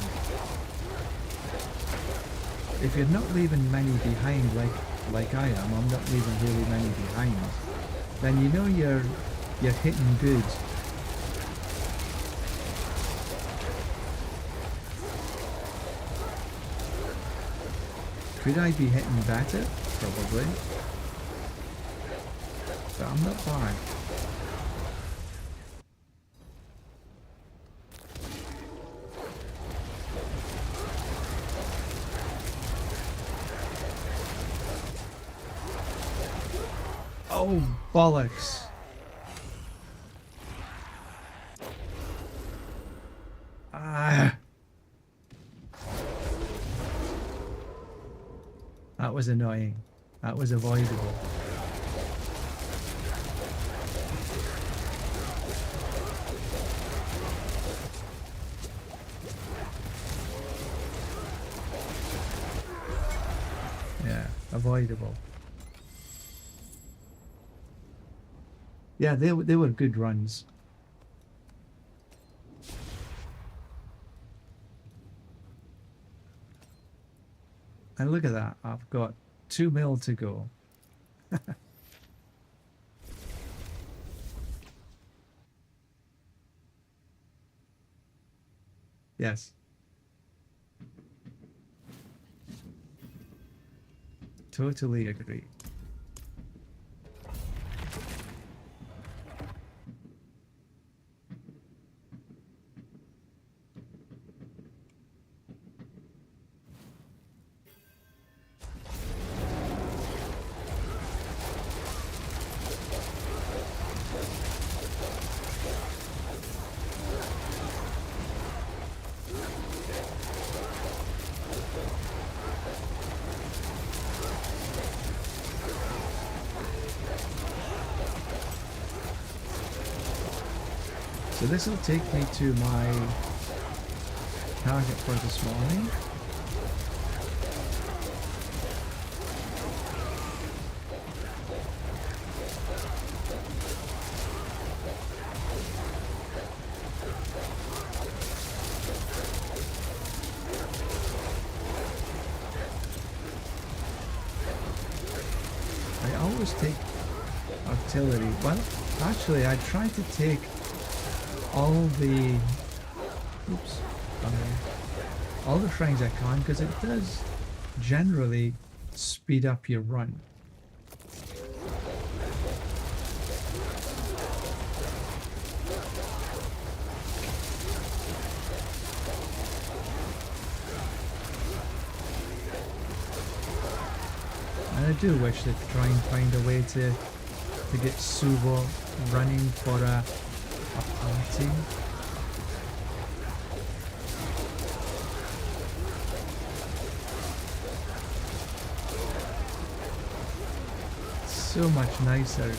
If you're not leaving many behind like I am, I'm not leaving really many behind, then you know you're hitting good. Could I be hitting better? Probably. But I'm not bad. Oh, bollocks. Ah. That was annoying. That was avoidable. Yeah, avoidable. Yeah, they were good runs. And look at that, I've got 2 mil to go. Yes. Totally agree. So this will take me to my target for this morning. I always take artillery. Well, actually I try to take all the all the shrines I can, because it does generally speed up your run. I do wish they'd try and find a way to get Suvo running for a party. So much nicer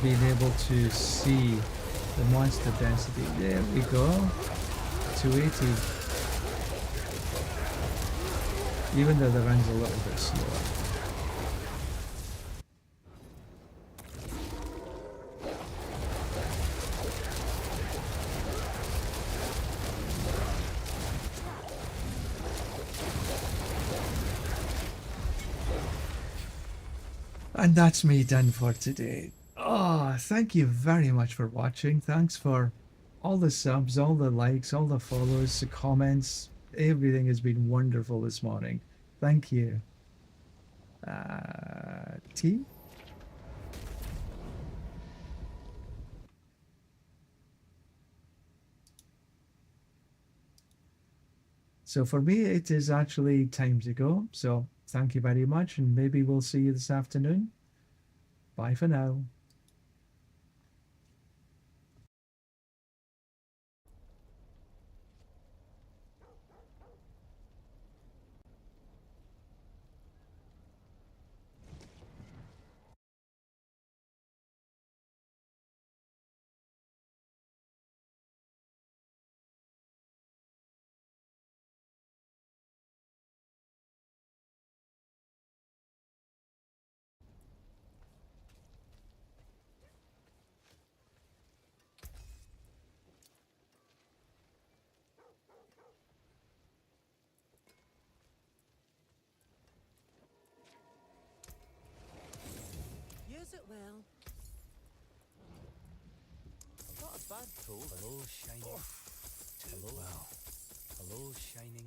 being able to see the monster density. There we go. 280. Even though the run's a little bit slower. And that's me done for today. Oh, thank you very much for watching. Thanks for all the subs, all the likes, all the follows, the comments. Everything has been wonderful this morning. Thank you. Tea? So for me, it is actually time to go. So thank you very much, and maybe we'll see you this afternoon. Bye for now. Use it well. Not a bad tool. Hello, shining. Hello. Wow. Hello, shining